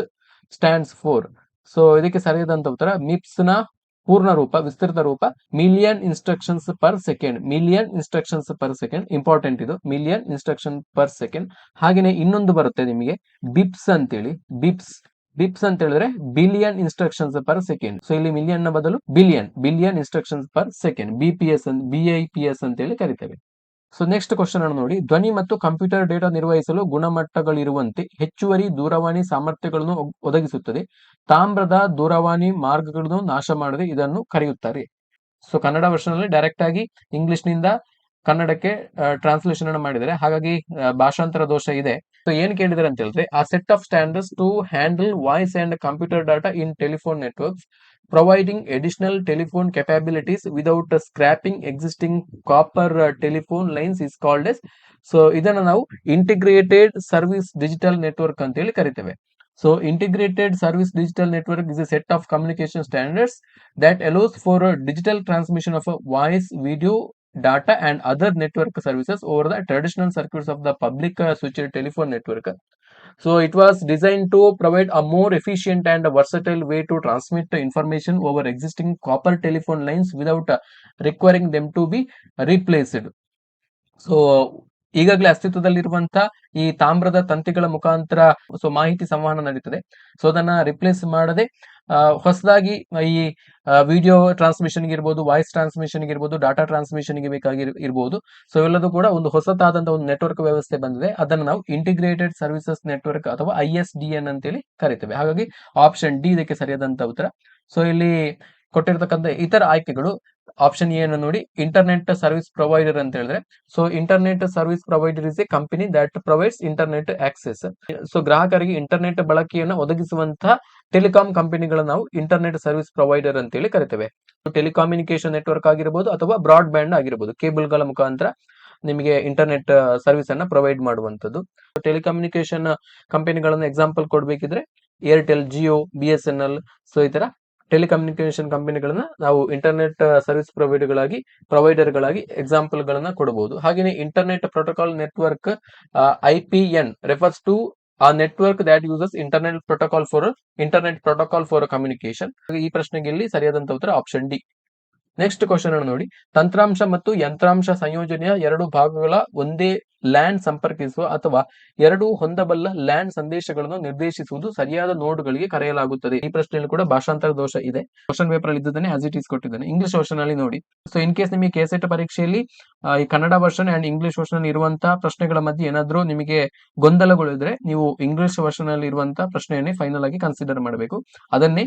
ಸ್ಟ್ಯಾಂಡ್ಸ್ ಫಾರ್. ಸೊ ಇದಕ್ಕೆ ಸರಿಯಾದಂತ ಉತ್ತರ ಮಿಪ್ಸ್ ನ ಪೂರ್ಣ ರೂಪ, ವಿಸ್ತೃತ ರೂಪ million instructions per second. Million instructions per second, important ಇದು, ಮಿಲಿಯನ್ ಇನ್ಸ್ಟ್ರಕ್ಷನ್ ಪರ್ ಸೆಕೆಂಡ್. ಹಾಗೆಯೇ ಇನ್ನೊಂದು ಬರುತ್ತೆ ನಿಮಗೆ ಬಿಪ್ಸ್ ಅಂತೇಳಿ. ಬಿಪ್ಸ್ ಅಂತ ಹೇಳಿದ್ರೆ billion instructions per second. So ಇಲ್ಲಿ ಮಿಲಿಯನ್ ನ ಬದಲು billion instructions per second, BIPS ಅಂತ ಹೇಳಿ ಕರಿತೇವೆ. ಸೊ ನೆಕ್ಸ್ಟ್ ಕ್ವಶನ್ ಅನ್ನು ನೋಡಿ. ಧ್ವನಿ ಮತ್ತು ಕಂಪ್ಯೂಟರ್ ಡೇಟಾ ನಿರ್ವಹಿಸಲು ಗುಣಮಟ್ಟಗಳಿರುವಂತೆ ಹೆಚ್ಚುವರಿ ದೂರವಾಣಿ ಸಾಮರ್ಥ್ಯಗಳನ್ನು ಒದಗಿಸುತ್ತದೆ. ತಾಮ್ರದ ದೂರವಾಣಿ ಮಾರ್ಗಗಳನ್ನು ನಾಶ ಮಾಡದೆ ಇದನ್ನು ಕರೆಯುತ್ತಾರೆ. ಸೊ ಕನ್ನಡ ವರ್ಷನ್ ಅಲ್ಲಿ ಡೈರೆಕ್ಟ್ ಆಗಿ ಇಂಗ್ಲಿಷ್ ನಿಂದ ಕನ್ನಡಕ್ಕೆ ಟ್ರಾನ್ಸ್ಲೇಷನ್ ಅನ್ನು ಮಾಡಿದರೆ, ಹಾಗಾಗಿ ಭಾಷಾಂತರ ದೋಷ ಇದೆ. ಸೊ ಏನ್ ಕೇಳಿದಾರೆ ಅಂತ ಹೇಳಿದ್ರೆ, a set of standards to handle voice and computer data in telephone networks providing additional telephone capabilities without scrapping existing copper telephone lines is called as. So ಇದನ್ನ ನಾವು ಇಂಟಿಗ್ರೇಟೆಡ್ ಸರ್ವಿಸ್ ಡಿಜಿಟಲ್ ನೆಟ್ವರ್ಕ್ ಅಂತ ಹೇಳಿ ಕರಿತೇವೆ. So integrated service digital network is a set of communication standards that allows for a digital transmission of a voice, video, data and other network services over the traditional circuits of the public switched telephone network. So it was designed to provide a more efficient and versatile way to transmit information over existing copper telephone lines without requiring them to be replaced. So ಈಗಾಗಲೇ ಅಸ್ತಿತ್ವದಲ್ಲಿರುವಂತಹ ಈ ತಾಮ್ರದ ತಂತಿಗಳ ಮುಖಾಂತರ so ಮಾಹಿತಿ ಸಂವಹನ ನಡೀತದೆ. So ಅದನ್ನ replace ಮಾಡದೆ ಹೊಸದಾಗಿ ಈ ವಿಡಿಯೋ ಟ್ರಾನ್ಸ್ಮಿಷನ್ ಇರ್ಬೋದು, ವಾಯ್ಸ್ ಟ್ರಾನ್ಸ್ಮಿಷನ್ ಇರ್ಬೋದು, ಡಾಟಾ ಟ್ರಾನ್ಸ್ಮಿಷನ್ ಗೆ ಬೇಕಾಗಿರ್ಬೋದು. ಸೊ ಇವೆಲ್ಲದೂ ಕೂಡ ಒಂದು ಹೊಸತಾದಂತಹ ಒಂದು ನೆಟ್ವರ್ಕ್ ವ್ಯವಸ್ಥೆ ಬಂದಿದೆ. ಅದನ್ನು ನಾವು ಇಂಟಿಗ್ರೇಟೆಡ್ ಸರ್ವಿಸಸ್ ನೆಟ್ವರ್ಕ್ ಅಥವಾ ISDN ಅಂತೇಳಿ ಕರಿತೇವೆ. ಹಾಗಾಗಿ ಆಪ್ಷನ್ ಡಿ ಇದಕ್ಕೆ ಸರಿಯಾದಂತ ಉತ್ತರ. ಸೊ ಇಲ್ಲಿ ಕೊಟ್ಟಿರ್ತಕ್ಕಂಥ ಇತರ ಆಯ್ಕೆಗಳು ಆಪ್ಷನ್ ಎ ಅನ್ನು ನೋಡಿ. ಇಂಟರ್ನೆಟ್ ಸರ್ವಿಸ್ ಪ್ರೊವೈಡರ್ ಅಂತ ಹೇಳಿದ್ರೆ, so internet service provider is A company that provides internet access. So ಗ್ರಾಹಕರಿಗೆ ಇಂಟರ್ನೆಟ್ ಬಳಕೆಯನ್ನು ಒದಗಿಸುವಂತಹ ಟೆಲಿಕಾಂ ಕಂಪನಿಗಳನ್ನ ನಾವು ಇಂಟರ್ನೆಟ್ ಸರ್ವಿಸ್ ಪ್ರೊವೈಡರ್ ಅಂತ ಹೇಳಿ ಕರಿತೇವೆ. ಟೆಲಿಕಾಮ್ಯುನಿಕೇಶನ್ ನೆಟ್ವರ್ಕ್ ಆಗಿರಬಹುದು ಅಥವಾ ಬ್ರಾಡ್ ಬ್ಯಾಂಡ್ ಆಗಿರಬಹುದು, ಕೇಬಲ್ಗಳ ಮುಖಾಂತರ ನಿಮಗೆ ಇಂಟರ್ನೆಟ್ ಸರ್ವಿಸ್ ಅನ್ನ ಪ್ರೊವೈಡ್ ಮಾಡುವಂತದ್ದು. ಟೆಲಿಕಮ್ಯುನಿಕೇಶನ್ ಕಂಪನಿಗಳನ್ನ ಎಕ್ಸಾಂಪಲ್ ಕೊಡ್ಬೇಕಿದ್ರೆ ಏರ್ಟೆಲ್, ಜಿಯೋ, BSNL. ಸೊ ಈ ತರ ಟೆಲಿಕಮ್ಯುನಿಕೇಶನ್ ಕಂಪನಿಗಳನ್ನ ನಾವು ಇಂಟರ್ನೆಟ್ ಸರ್ವಿಸ್ ಪ್ರೊವೈಡರ್ ಗಳಾಗಿ ಎಕ್ಸಾಂಪಲ್ ಗಳನ್ನ ಕೊಡಬಹುದು. ಹಾಗೆಯೇ internet protocol network IPN refers to a network that uses internet protocol for communication. ಈ ಪ್ರಶ್ನೆಗೆ ಇಲ್ಲಿ ಸರಿಯಾದಂತ ಉತ್ತರ ಆಪ್ಷನ್ ಡಿ. ನೆಕ್ಸ್ಟ್ ಕ್ವಶನ್ ಅನ್ನು ನೋಡಿ. ತಂತ್ರಾಂಶ ಮತ್ತು ಯಂತ್ರಾಂಶ ಸಂಯೋಜನೆಯ ಎರಡು ಭಾಗಗಳ ಒಂದೇ ಲ್ಯಾಂಡ್ ಸಂಪರ್ಕಿಸುವ ಅಥವಾ ಎರಡು ಹೊಂದಬಲ್ಲ ಲ್ಯಾಂಡ್ ಸಂದೇಶಗಳನ್ನು ನಿರ್ದೇಶಿಸುವುದು ಸರಿಯಾದ ನೋಡ್ಗಳಿಗೆ ಕರೆಯಲಾಗುತ್ತದೆ. ಈ ಪ್ರಶ್ನೆಯಲ್ಲಿ ಕೂಡ ಭಾಷಾಂತರ ದೋಷ ಇದೆ. ಕ್ವಶನ್ ಪೇಪರ್ ಅಲ್ಲಿ ಇದ್ದದನ್ನೇ ಆಸ್ ಇಟ್ ಈಸ್ ಕೊಟ್ಟಿದ್ದಾನೆ. ಇಂಗ್ಲಿಷ್ ವರ್ಷನ್ ಅಲ್ಲಿ ನೋಡಿ. ಸೊ ಇನ್ ಕೇಸ್ ನಿಮಗೆ ಕೆಸೆಟ್ ಪರೀಕ್ಷೆಯಲ್ಲಿ ಈ Kannada version and English version ಇರುವಂತಹ ಪ್ರಶ್ನೆಗಳ ಮಧ್ಯೆ ಏನಾದ್ರೂ ನಿಮಗೆ ಗೊಂದಲಗಳು ಇದ್ರೆ ನೀವು ಇಂಗ್ಲಿಷ್ ವರ್ಷನ್ ಅಲ್ಲಿ ಇರುವಂತಹ ಪ್ರಶ್ನೆಯನ್ನೇ ಫೈನಲ್ ಆಗಿ ಕನ್ಸಿಡರ್ ಮಾಡಬೇಕು. ಅದನ್ನೇ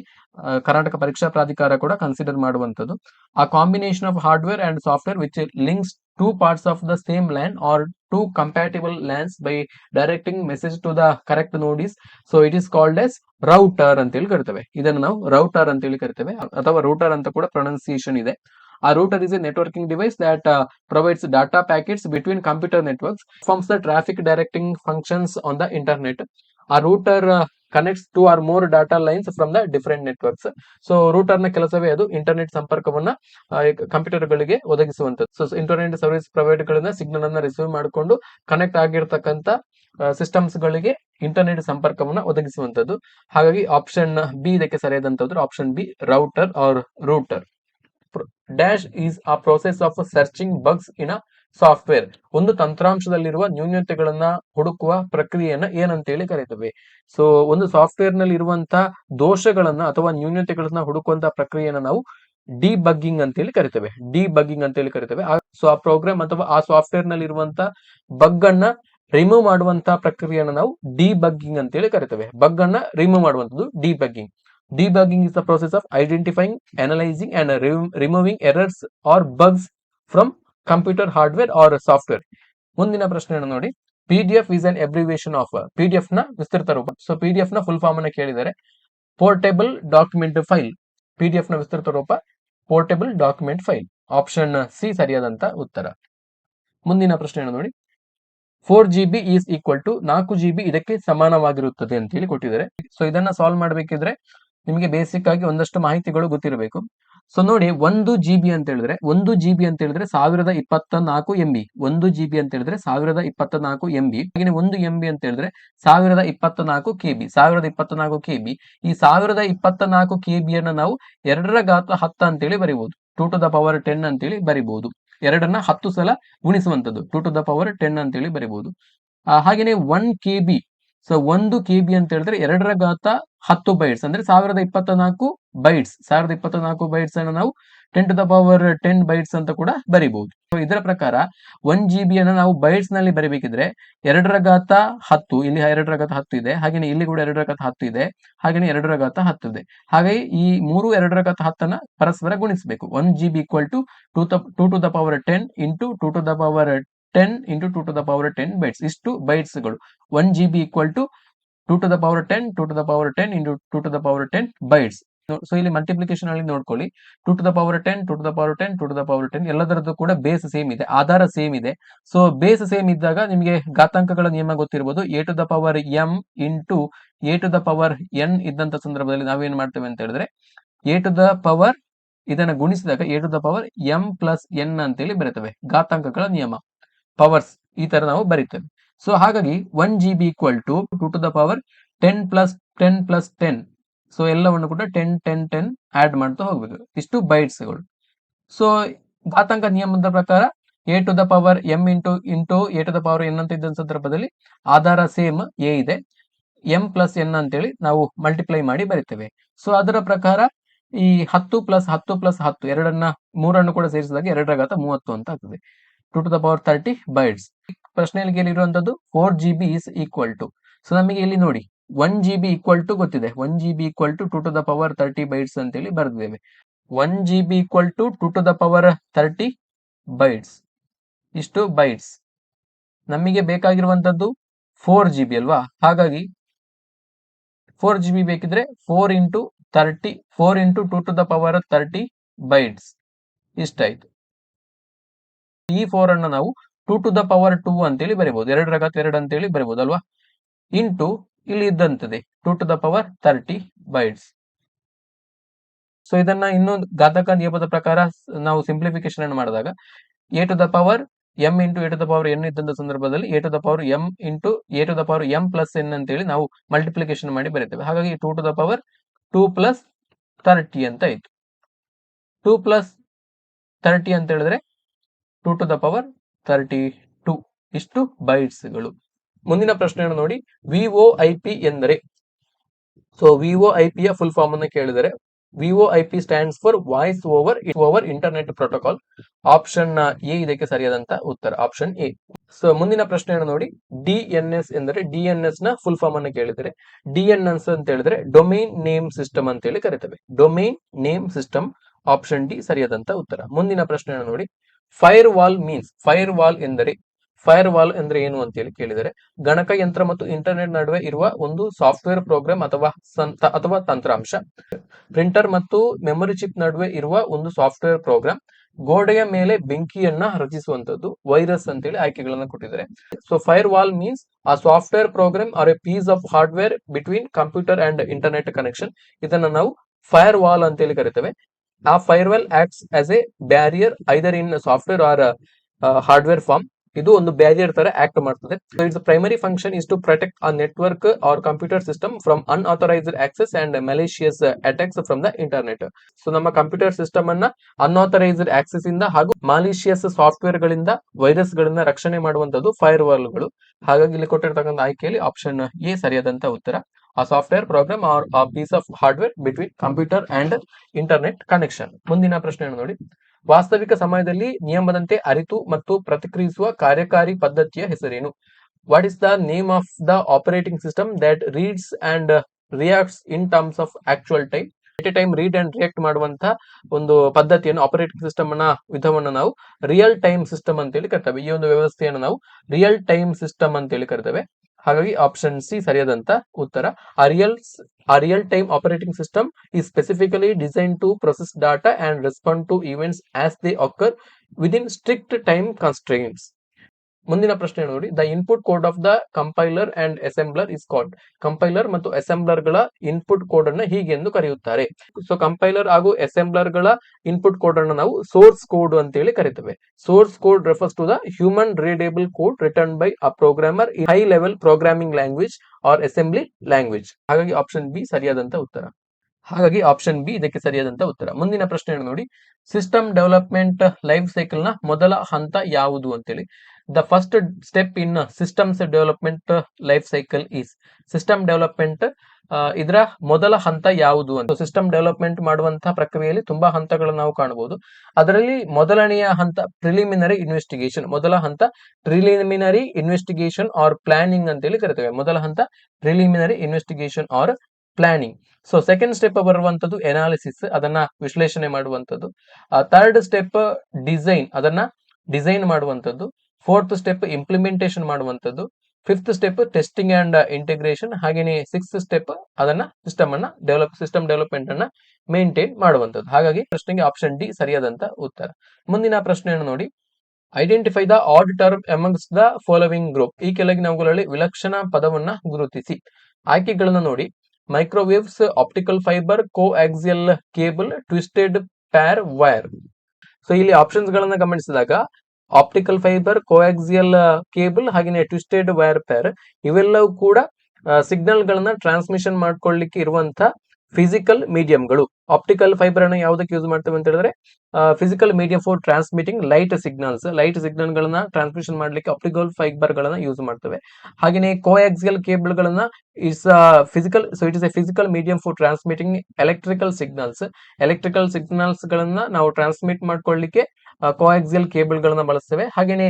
ಕರ್ನಾಟಕ ಪರೀಕ್ಷಾ ಪ್ರಾಧಿಕಾರ ಕೂಡ ಕನ್ಸಿಡರ್ ಮಾಡುವಂತದ್ದು. ಆ combination of hardware and software which links two parts of the same LAN or two compatible LANs by directing message to the correct node is, so it is called as router ಅಂತ ಹೇಳಿ ಕರಿತೇವೆ. ಇದನ್ನು ನಾವು router ಅಂತ ಹೇಳಿ ಕರಿತೇವೆ ಅಥವಾ router ಅಂತ ಕೂಡ ಪ್ರೊನೌನ್ಸಿಯೇಷನ್ ಇದೆ. A router is a networking device that provides data packets between computer networks, performs the traffic directing functions on the internet. A router connects two or more data lines from the different networks. So router ನ ಕೆಲಸವೇ ಅದು internet ಸಂಪರ್ಕವನ್ನ computer ಗಳಿಗೆ ಒದಗಿಸುವಂತದ್ದು. So internet service provider ಗಳಿಂದ signal ಅನ್ನ receive ಮಾಡಿಕೊಂಡು connect ಆಗಿರ್ತಕ್ಕಂಥ ಸಿಸ್ಟಮ್ಸ್ ಗಳಿಗೆ ಇಂಟರ್ನೆಟ್ ಸಂಪರ್ಕವನ್ನ ಒದಗಿಸುವಂತದ್ದು. ಹಾಗಾಗಿ ಆಪ್ಷನ್ ಬಿ ಇದಕ್ಕೆ ಸರಿಯಾದಂತದ್ದು. Option B router or router. Dash is a process of searching bugs in a software. ಒಂದು ತಂತ್ರಾಂಶದಲ್ಲಿರುವ ನ್ಯೂನತೆಗಳನ್ನ ಹುಡುಕುವ ಪ್ರಕ್ರಿಯೆಯನ್ನ ಏನಂತೇಳಿ ಕರೀತೇವೆ. ಸೊ ಒಂದು ಸಾಫ್ಟ್ವೇರ್ ನಲ್ಲಿ ಇರುವಂತಹ ದೋಷಗಳನ್ನ ಅಥವಾ ನ್ಯೂನತೆಗಳನ್ನ ಹುಡುಕುವಂತಹ ಪ್ರಕ್ರಿಯೆಯನ್ನ ನಾವು ಡಿಬಗ್ಗಿಂಗ್ ಅಂತೇಳಿ ಕರಿತೇವೆ. ಡಿಬಗ್ಗಿಂಗ್ ಅಂತೇಳಿ ಕರಿತೇವೆ. ಸೊ ಆ ಪ್ರೋಗ್ರಾಮ್ ಅಥವಾ ಆ ಸಾಫ್ಟ್ವೇರ್ ನಲ್ಲಿ ಇರುವಂತಹ ಬಗ್ ಅನ್ನ ರಿಮೂವ್ ಮಾಡುವಂತಹ ಪ್ರಕ್ರಿಯೆಯನ್ನ ನಾವು ಡಿಬಗ್ಗಿಂಗ್ ಅಂತೇಳಿ ಕರಿತೇವೆ. ಬಗ್ ಅನ್ನ ರಿಮೂವ್ ಮಾಡುವಂತದ್ದು debugging. Debugging is the process of identifying, analyzing and removing errors or bugs from computer hardware or software. ಮುಂದಿನ ಪ್ರಶ್ನೆಯನ್ನು ನೋಡಿ. PDF is an abbreviation of PDF ನ ವಿಸ್ತೃತ ರೂಪ. ಸೊ PDF ನ ಫುಲ್ ಫಾರ್ಮ್ ಅನ್ನು ಕೇಳಿದರೆ ಪೋರ್ಟೇಬಲ್ ಡಾಕ್ಯುಮೆಂಟ್ ಫೈಲ್. PDF ನ ವಿಸ್ತೃತ ರೂಪ portable document file. Option C ಸರಿಯಾದಂತ ಉತ್ತರ. ಮುಂದಿನ ಪ್ರಶ್ನೆಯನ್ನು ನೋಡಿ. 4GB is equal to 4GB ಇದಕ್ಕೆ ಸಮಾನವಾಗಿರುತ್ತದೆ ಅಂತ ಹೇಳಿ ಕೊಟ್ಟಿದ್ದಾರೆ. ಸೊ ಇದನ್ನ ಸಾಲ್ವ್ ಮಾಡಬೇಕಿದ್ರೆ ನಿಮಗೆ ಬೇಸಿಕ್ ಆಗಿ ಒಂದಷ್ಟು ಮಾಹಿತಿಗಳು ಗೊತ್ತಿರಬೇಕು. ಸೊ ನೋಡಿ 1GB ಅಂತ ಹೇಳಿದ್ರೆ 1GB ಅಂತ ಹೇಳಿದ್ರೆ 1024 MB. 1GB ಅಂತ ಹೇಳಿದ್ರೆ 1024 MB. ಹಾಗೆ 1 MB ಅಂತ ಹೇಳಿದ್ರೆ 1024 KB. 1024 KB. ಈ 1024 KB ಅನ್ನ ನಾವು 2 ಘಾತ 10 ಅಂತೇಳಿ ಬರೀಬಹುದು. 2 to the power 10 ಅಂತೇಳಿ ಬರೀಬಹುದು. 2ನ್ನ 10 ಸಲ ಗುಣಿಸುವಂತದ್ದು 2 to the power 10 ಅಂತೇಳಿ ಬರೀಬಹುದು. ಹಾಗೇನೆ 1 KB. ಸೊ 1 KB ಅಂತ ಹೇಳಿದ್ರೆ 2 ಘಾತ 10 ಬೈಟ್ಸ್ ಅಂದ್ರೆ 1024 ಬೈಟ್ಸ್. 1024 ಬೈಟ್ಸ್ ಅನ್ನು ನಾವು 10 to the power 10 ಬೈಟ್ಸ್ ಅಂತ ಕೂಡ ಬರೀಬಹುದು. ಸೊ ಇದರ ಪ್ರಕಾರ 1GB ಅನ್ನು ನಾವು ಬೈಟ್ಸ್ ನಲ್ಲಿ ಬರೀಬೇಕಿದ್ರೆ 2 ಘಾತ 10, ಇಲ್ಲಿ 2 ಘಾತ 10 ಇದೆ. ಹಾಗೇನೆ ಇಲ್ಲಿ ಕೂಡ 2 ಘಾತ 10 ಇದೆ. ಹಾಗೇನೆ 2 ಘಾತ 10 ಇದೆ. ಹಾಗಾಗಿ ಈ 2 ಘಾತ 10 ಪರಸ್ಪರ ಗುಣಿಸಬೇಕು. 1GB equal to 2 to the power 10 into 2 to the power 10 into 2 to the power 10 bytes. ಇಷ್ಟು ಬೈಟ್ಸ್ಗಳು. 1GB equal to 2 to the power 10 2 to the power 10 into 2 to the power 10 bites. So ಇಲ್ಲಿ ಮಲ್ಟಿಪ್ಲಿಕೇಶನ್ ಅಲ್ಲಿ ನೋಡ್ಕೊಳ್ಳಿ. 2 to the power 10 2 to the power 10 2 to the power 10 ಎಲ್ಲದರದ್ದು ಕೂಡ base same ಇದೆ, ಆಧಾರ same ಇದೆ. So base same ಇದ್ದಾಗ ನಿಮಗೆ ಘಾತಾಂಕಗಳ ನಿಯಮ ಗೊತ್ತಿರಬಹುದು. a to the power m into a to the power n ಇದ್ದಂತ ಸಂದರ್ಭದಲ್ಲಿ ನಾವೇನ್ ಮಾಡ್ತೇವೆ ಅಂತ ಹೇಳಿದ್ರೆ a to the power ಇದನ್ನ ಗುಣಿಸಿದಾಗ a to the power m plus n ಅಂತೇಳಿ ಬರೀತೇವೆ. ಘಾತಾಂಕಗಳ ನಿಯಮ, ಪವರ್ಸ್ ಈ ತರ ನಾವು ಬರೀತೇವೆ. ಸೊ ಹಾಗಾಗಿ 1GB equal to 2 to the power 10 plus 10 plus 10. So ಎಲ್ಲವನ್ನು ಕೂಡ 10 10 10 ಆಡ್ ಮಾಡ್ತಾ ಹೋಗ್ಬೇಕು. ಇಷ್ಟು ಬೈಟ್ಸ್ಗಳು. ಸೊ ಘಾತಾಂಕ ನಿಯಮದ ಪ್ರಕಾರ a to the power m into a to the power n ಅಂತ ಇದ್ದ ಸಂದರ್ಭದಲ್ಲಿ ಆಧಾರ ಸೇಮ್ a ಇದೆ. m ಪ್ಲಸ್ n ಅಂತೇಳಿ ನಾವು ಮಲ್ಟಿಪ್ಲೈ ಮಾಡಿ ಬರಿತೇವೆ. ಸೊ ಅದರ ಪ್ರಕಾರ ಈ 10 ಪ್ಲಸ್ 10 ಪ್ಲಸ್ 10 ಮೂರನ್ನು ಕೂಡ ಸೇರಿಸಿದಾಗ 2 ಘಾತ 30 ಅಂತ ಆಗ್ತದೆ. 2 to the power 30 ಬೈಟ್ಸ್. ಪ್ರಶ್ನೆಯಲ್ಲಿ ಕೇಳಿರುವಂತದ್ದು 4GB is equal to. So ನಮಗೆ ಇಲ್ಲಿ ನೋಡಿ 1GB ಈಕ್ವಲ್ ಟು ಗೊತ್ತಿದೆ. 1GB equal to 2 to the power 30 bytes ಅಂತೇಳಿ ಬರೆದಿದ್ದೇವೆ. 1GB equal to 2 to the power 30 bytes. ಇಷ್ಟು ಬೈಟ್ಸ್. ನಮಗೆ ಬೇಕಾಗಿರುವಂತದ್ದು 4GB ಅಲ್ವಾ? ಹಾಗಾಗಿ 4GB ಬೇಕಿದ್ರೆ 4 into 30 4 into 2 to the power 30 bytes ಇಷ್ಟಾಯ್ತು. ಈ 4 ಅನ್ನ ನಾವು 2 to the power 2 ಅಂತೇಳಿ ಬರೀಬಹುದು. 2 ಅಂತೇಳಿ ಬರೀಬಹುದು ಅಲ್ವಾ? ಇಂಟು ಇಲ್ಲಿ ಇದ್ದಂತದೆ 2 to the power 30 bites. So ಇದನ್ನ ಇನ್ನು ಘಾತಕ ನಿಯಮದ ಪ್ರಕಾರ ನಾವು ಸಿಂಪ್ಲಿಫಿಕೇಶನ್ ಅನ್ನು ಮಾಡಿದಾಗ a to the power m into a to the power n ಇದ್ದಂತ ಸಂದರ್ಭದಲ್ಲಿ a to the power m into a to the power m plus n ಅಂತೇಳಿ ನಾವು ಮಲ್ಟಿಪ್ಲಿಕೇಶನ್ ಮಾಡಿ ಬರೀತೇವೆ. ಹಾಗಾಗಿ 2 to the power 2 ಪ್ಲಸ್ 30 ಅಂತ ಆಯ್ತು. 2 ಪ್ಲಸ್ 30 ಅಂತ ಹೇಳಿದ್ರೆ 2 to the power 32. ಇಷ್ಟು ಬೈಟ್ಸ್ಗಳು. ಮುಂದಿನ ಪ್ರಶ್ನೆಯನ್ನು ನೋಡಿ, VoIP ಎಂದರೆ? ಸೊ VoIP ಯ ಫುಲ್ ಫಾರ್ಮ್ ಅನ್ನು ಕೇಳಿದರೆ, VoIP stands for voice over internet protocol. Option A ಇದಕ್ಕೆ ಸರಿಯಾದಂತ ಉತ್ತರ, ಆಪ್ಷನ್ ಎ. ಸೊ ಮುಂದಿನ ಪ್ರಶ್ನೆಯನ್ನು ನೋಡಿ, DNS ಎಂದರೆ? DNS ನ ಫುಲ್ ಫಾರ್ಮ್ ಅನ್ನು ಕೇಳಿದರೆ, DNS ಅಂತ ಹೇಳಿದ್ರೆ ಡೊಮೈನ್ ನೇಮ್ ಸಿಸ್ಟಮ್ ಅಂತ ಹೇಳಿ ಕರಿತೇವೆ. Domain name system, option D ಸರಿಯಾದಂತ ಉತ್ತರ. ಮುಂದಿನ ಪ್ರಶ್ನೆಯನ್ನು ನೋಡಿ, ಫೈರ್ ವಾಲ್ ಎಂದರೆ? ಫೈರ್ ವಾಲ್ ಅಂದ್ರೆ ಏನು ಅಂತ ಹೇಳಿ ಕೇಳಿದರೆ, ಗಣಕಯಂತ್ರ ಮತ್ತು ಇಂಟರ್ನೆಟ್ ನಡುವೆ ಇರುವ ಒಂದು ಸಾಫ್ಟ್ವೇರ್ ಪ್ರೋಗ್ರಾಮ್ ಅಥವಾ ತಂತ್ರಾಂಶ. ಪ್ರಿಂಟರ್ ಮತ್ತು ಮೆಮೊರಿ ಚಿಪ್ ನಡುವೆ ಇರುವ ಒಂದು ಸಾಫ್ಟ್ವೇರ್ ಪ್ರೋಗ್ರಾಮ್. ಗೋಡೆಯ ಮೇಲೆ ಬೆಂಕಿಯನ್ನ ರಚಿಸುವಂತದ್ದು. ವೈರಸ್ ಅಂತೇಳಿ ಆಯ್ಕೆಗಳನ್ನ ಕೊಟ್ಟಿದ್ದಾರೆ. So firewall means a software program or a piece of hardware between computer and internet connection. ಇದನ್ನ ನಾವು ಫೈರ್ ವಾಲ್ ಅಂತೇಳಿ ಕರಿತೇವೆ. A firewall acts as a barrier either in software or hardware form. ಇದು ಒಂದು barrier ತರ act ಮಾಡ್ತದೆ. So it's primary function is to protect a network or computer system from unauthorised access and malicious attacks from the internet. So ನಮ್ಮ computer system ಅನ್ನ unauthorised access ಇಂದ ಹಾಗೂ ಮಾಲಿಷಿಯಸ್ software ಗಳಿಂದ, virus ಗಳಿಂದ ರಕ್ಷಣೆ ಮಾಡುವಂತದ್ದು ಫೈರ್ ವಾಲ್ಗಳು. ಹಾಗಾಗಿ ಇಲ್ಲಿ ಕೊಟ್ಟಿರ್ತಕ್ಕಂಥ ಆಯ್ಕೆಯಲ್ಲಿ ಆಪ್ಷನ್ ಎ ಸರಿಯಾದಂತ ಉತ್ತರ. A software program or a piece of hardware between computer and internet connection. ಮುಂದಿನ ಪ್ರಶ್ನೆಯನ್ನು ನೋಡಿ, ವಾಸ್ತವಿಕ ಸಮಯದಲ್ಲಿ ನಿಯಮದಂತೆ ಅರಿತು ಮತ್ತು ಪ್ರತಿಕ್ರಿಯಿಸುವ ಕಾರ್ಯಕಾರಿ ಪದ್ಧತಿಯ ಹೆಸರೇನು? What is the name of the operating system that reads and reacts in terms of actual time? At a time read and react ಮಾಡುವಂತ ಒಂದು ಪದ್ಧತಿಯನ್ನು, ಆಪರೇಟಿಂಗ್ ಸಿಸ್ಟಮ್ ನ ವಿಧವನ್ನು ನಾವು ರಿಯಲ್ ಟೈಮ್ ಸಿಸ್ಟಮ್ ಅಂತೇಳಿ ಕರಿತೇವೆ. ಈ ಒಂದು ವ್ಯವಸ್ಥೆಯನ್ನು ನಾವು ರಿಯಲ್ ಟೈಮ್ ಸಿಸ್ಟಮ್ ಅಂತೇಳಿ ಕರಿತೇವೆ. ಹಾಗಾಗಿ ಆಪ್ಷನ್ ಸಿ ಸರಿಯಾದಂತ ಉತ್ತರ. A real-time operating system is specifically designed to process data and respond to events as they occur within strict time constraints. ಮುಂದಿನ ಪ್ರಶ್ನೆ ನೋಡಿ, the input code of the compiler and assembler is called? Compiler ಮತ್ತು assembler ಗಳ input code ಅನ್ನು ಹೀಗೆಂದು ಕರೆಯುತ್ತಾರೆ. So compiler ಹಾಗೂ assembler ಗಳ ಇನ್ಪುಟ್ ಕೋಡ್ ಅನ್ನು ನಾವು ಸೋರ್ಸ್ ಕೋಡ್ ಅಂತೇಳಿ ಕರಿತೇವೆ. Source code refers to the human readable code return by a programmer in high level programming language or assembly language. ಹಾಗಾಗಿ ಆಪ್ಷನ್ ಬಿ ಸರಿಯಾದಂತ ಉತ್ತರ. ಹಾಗಾಗಿ ಆಪ್ಷನ್ ಬಿ ಇದಕ್ಕೆ ಸರಿಯಾದಂತ ಉತ್ತರ. ಮುಂದಿನ ಪ್ರಶ್ನೆಯನ್ನು ನೋಡಿ, ಸಿಸ್ಟಮ್ ಡೆವಲಪ್ಮೆಂಟ್ ಲೈಫ್ ಸೈಕಲ್ ನ ಮೊದಲ ಹಂತ ಯಾವುದು ಅಂತೇಳಿ? The first step in systems development life cycle is? System development ಇದರ ಮೊದಲ ಹಂತ ಯಾವುದು ಅಂತ. ಸಿಸ್ಟಮ್ ಡೆವಲಪ್ಮೆಂಟ್ ಮಾಡುವಂತಹ ಪ್ರಕ್ರಿಯೆಯಲ್ಲಿ ತುಂಬಾ ಹಂತಗಳನ್ನು ನಾವು ಕಾಣಬಹುದು. ಅದರಲ್ಲಿ ಮೊದಲನೆಯ ಹಂತ ಪ್ರಿಲಿಮಿನರಿ ಇನ್ವೆಸ್ಟಿಗೇಷನ್. ಮೊದಲ ಹಂತ ಪ್ರಿಲಿಮಿನರಿ ಇನ್ವೆಸ್ಟಿಗೇಷನ್ ಆರ್ ಪ್ಲಾನಿಂಗ್ ಅಂತೇಳಿ ಕರಿತೇವೆ. ಮೊದಲ ಹಂತ preliminary investigation or planning. So second step ಬರುವಂತದ್ದು ಎನಾಲಿಸಿಸ್, ಅದನ್ನ ವಿಶ್ಲೇಷಣೆ ಮಾಡುವಂತದ್ದು. ಥರ್ಡ್ ಸ್ಟೆಪ್ ಡಿಸೈನ್, ಅದನ್ನ ಡಿಸೈನ್ ಮಾಡುವಂತದ್ದು. ಫೋರ್ತ್ ಸ್ಟೆಪ್ ಇಂಪ್ಲಿಮೆಂಟೇಷನ್ ಮಾಡುವಂತದ್ದು. Fifth step testing and integration. ಹಾಗೇನೆ ಸಿಕ್ಸ್ತ್ ಸ್ಟೆಪ್ ಅದನ್ನ ಸಿಸ್ಟಮ್ ಡೆವಲಪ್ಮೆಂಟ್ ಅನ್ನ ಮೇಂಟೈನ್ ಮಾಡುವಂತದ್ದು. ಹಾಗಾಗಿ ಪ್ರಶ್ನೆಗೆ ಆಪ್ಷನ್ ಡಿ ಸರಿಯಾದಂತ ಉತ್ತರ. ಮುಂದಿನ ಪ್ರಶ್ನೆಯನ್ನು ನೋಡಿ, identify the odd term amongst the following group. ಈ ಕೆಳಗಿನವುಗಳಲ್ಲಿ ವಿಲಕ್ಷಣ ಪದವನ್ನ ಗುರುತಿಸಿ. ಆಯ್ಕೆಗಳನ್ನ ನೋಡಿ, microwaves, optical fibre, coaxial cable, twisted pair wire. So ಇಲ್ಲಿ ಆಪ್ಷನ್ಸ್ ಗಳನ್ನ ಗಮನಿಸಿದಾಗ ಆಪ್ಟಿಕಲ್ ಫೈಬರ್, ಕೋಆಕ್ಸಿಯಲ್ ಕೇಬಲ್ ಹಾಗೆಯೇ ಟ್ವಿಸ್ಟೆಡ್ ವೈರ್ ಪೇರ್ ಇವೆಲ್ಲವೂ ಕೂಡ ಸಿಗ್ನಲ್ ಗಳನ್ನ ಟ್ರಾನ್ಸ್ಮಿಷನ್ ಮಾಡ್ಕೊಳ್ಳಿಕ್ಕೆ ಇರುವಂತ ಫಿಸಿಕಲ್ ಮೀಡಿಯಂಗಳು. ಆಪ್ಟಿಕಲ್ ಫೈಬರ್ ಅನ್ನು ಯಾವುದಕ್ಕೆ ಯೂಸ್ ಮಾಡ್ತೇವೆ ಅಂತ ಹೇಳಿದ್ರೆ, physical medium for transmitting light signal ಗಳನ್ನ ಟ್ರಾನ್ಸ್ಮಿಷನ್ ಮಾಡ್ಲಿಕ್ಕೆ ಆಪ್ಟಿಕಲ್ ಫೈಬರ್ ಗಳನ್ನ ಯೂಸ್ ಮಾಡ್ತೇವೆ. ಹಾಗೆಯೇ ಕೋಆಕ್ಸಿಯಲ್ ಕೇಬಲ್ ಗಳನ್ನ it's A physical medium for transmitting electrical signals ಗಳನ್ನ ನಾವು ಟ್ರಾನ್ಸ್ಮಿಟ್ ಮಾಡ್ಕೊಳ್ಳಿಕ್ಕೆ ಕೋಆಕ್ಸಿಯಲ್ ಕೇಬಲ್ ಗಳನ್ನ ಬಳಸ್ತೇವೆ. ಹಾಗೆಯೇ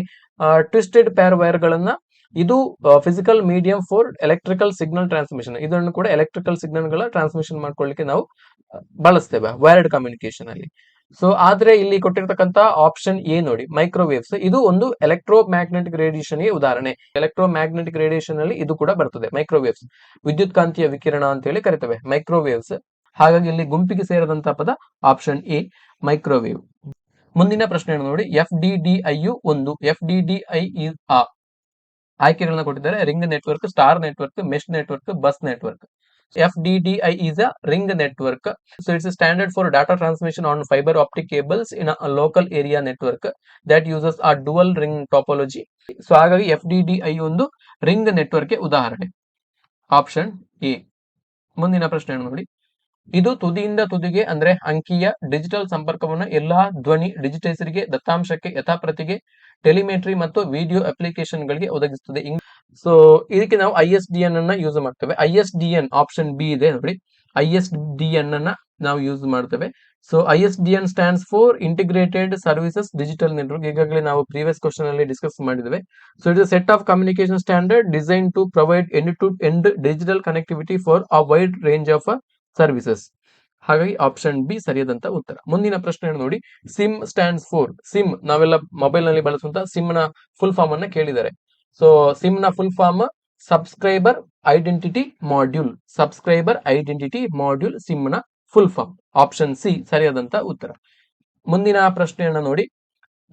ಟ್ವಿಸ್ಟೆಡ್ ಪ್ಯಾರ್ ವೈರ್ ಗಳನ್ನ, ಇದು physical medium for electrical signal transmission. ಇದನ್ನು ಕೂಡ ಎಲೆಕ್ಟ್ರಿಕಲ್ ಸಿಗ್ನಲ್ ಗಳ ಟ್ರಾನ್ಸ್ಮಿಷನ್ ಮಾಡ್ಕೊಳ್ಳಿಕ್ಕೆ ನಾವು ಬಳಸ್ತೇವೆ ವೈರ್ಡ್ ಕಮ್ಯುನಿಕೇಶನ್ ಅಲ್ಲಿ. ಸೊ ಆದ್ರೆ ಇಲ್ಲಿ ಕೊಟ್ಟಿರ್ತಕ್ಕಂತ ಆಪ್ಷನ್ ಎ ನೋಡಿ, ಮೈಕ್ರೋವೇವ್ಸ್, ಇದು ಒಂದು ಎಲೆಕ್ಟ್ರೋಮ್ಯಾಗ್ನೆಟಿಕ್ ರೇಡಿಯೇಷನ್ ಗೆ ಉದಾಹರಣೆ. ಎಲೆಕ್ಟ್ರೋಮ್ಯಾಗ್ನೆಟಿಕ್ ರೇಡಿಯೇಷನ್ ಅಲ್ಲಿ ಇದು ಕೂಡ ಬರ್ತದೆ. ಮೈಕ್ರೋವೇವ್ಸ್ ವಿದ್ಯುತ್ ಕಾಂತೀಯ ವಿಕಿರಣ ಅಂತ ಹೇಳಿ ಕರಿತೇವೆ ಮೈಕ್ರೋವೇವ್ಸ್. ಹಾಗಾಗಿ ಇಲ್ಲಿ ಗುಂಪಿಗೆ ಸೇರದಂತಹ ಪದ ಆಪ್ಷನ್ ಎ, ಮೈಕ್ರೋವೇವ್. ಮುಂದಿನ ಪ್ರಶ್ನೆಯನ್ನು ನೋಡಿ, FDDIಯು ಒಂದು. FDDI is a. ಆಯ್ಕೆಗಳನ್ನ ಕೊಟ್ಟಿದ್ದಾರೆ, ring network, star network, mesh network, bus network. FDDI is a ring network. So it's a standard for data transmission on fiber optic cables in a local area network that uses a dual ring topology. So ಹಾಗಾಗಿ FDDI ಒಂದು ring network ಗೆ ಉದಾಹರಣೆ, option A. ಮುಂದಿನ ಪ್ರಶ್ನೆಯನ್ನು ನೋಡಿ, ಇದು ತುದಿಯಿಂದ ತುದಿಗೆ ಅಂದ್ರೆ ಅಂಕೀಯ ಡಿಜಿಟಲ್ ಸಂಪರ್ಕವನ್ನು ಎಲ್ಲಾ ಧ್ವನಿ ಡಿಜಿಟೈಸರಿಗೆ ದತ್ತಾಂಶಕ್ಕೆ ಯಥಾಪ್ರತಿಗೆ ಟೆಲಿಮೆಟ್ರಿ ಮತ್ತು ವಿಡಿಯೋ ಅಪ್ಲಿಕೇಶನ್ ಗಳಿಗೆ ಒದಗಿಸುತ್ತದೆ. ಸೊ ಇದಕ್ಕೆ ನಾವು ISDN ಅನ್ನ ಯೂಸ್ ಮಾಡ್ತೇವೆ. ISDN ಆಪ್ಷನ್ ಬಿ ಇದೆ ನೋಡಿ, ISDN ಅನ್ನ ನಾವು ಯೂಸ್ ಮಾಡ್ತೇವೆ. So ISDN stands for integrated services digital network. ಈಗಾಗಲೇ ನಾವು ಪ್ರೀವಿಯಸ್ ಕ್ವಶನ್ ಅಲ್ಲಿ ಡಿಸ್ಕಸ್ ಮಾಡಿದ್ದೇವೆ. So it is set of communication standard design to provide end to end digital connectivity for a wide range of services. ಹಾಗಾಗಿ option B ಸರಿಯಾದಂತ ಉತ್ತರ. ಮುಂದಿನ ಪ್ರಶ್ನೆ ನೋಡಿ, ಸಿಮ್ ಸ್ಟ್ಯಾಂಡ್ಸ್ ಫಾರ್. ಸಿಮ್ ನಾವೆಲ್ಲ ಮೊಬೈಲ್ ನಲ್ಲಿ ಬಳಸುವಂತ ಸಿಮ್ ನ ಫುಲ್ ಫಾರ್ಮ್ ಅನ್ನ ಕೇಳಿದ್ದಾರೆ. ಸೊ ಸಿಮ್ ನ full form subscriber identity module. Subscriber identity module SIM ನ ಫುಲ್ ಫಾರ್ಮ್. ಆಪ್ಷನ್ ಸಿ ಸರಿಯಾದಂತ ಉತ್ತರ. ಮುಂದಿನ ಪ್ರಶ್ನೆಯನ್ನ ನೋಡಿ,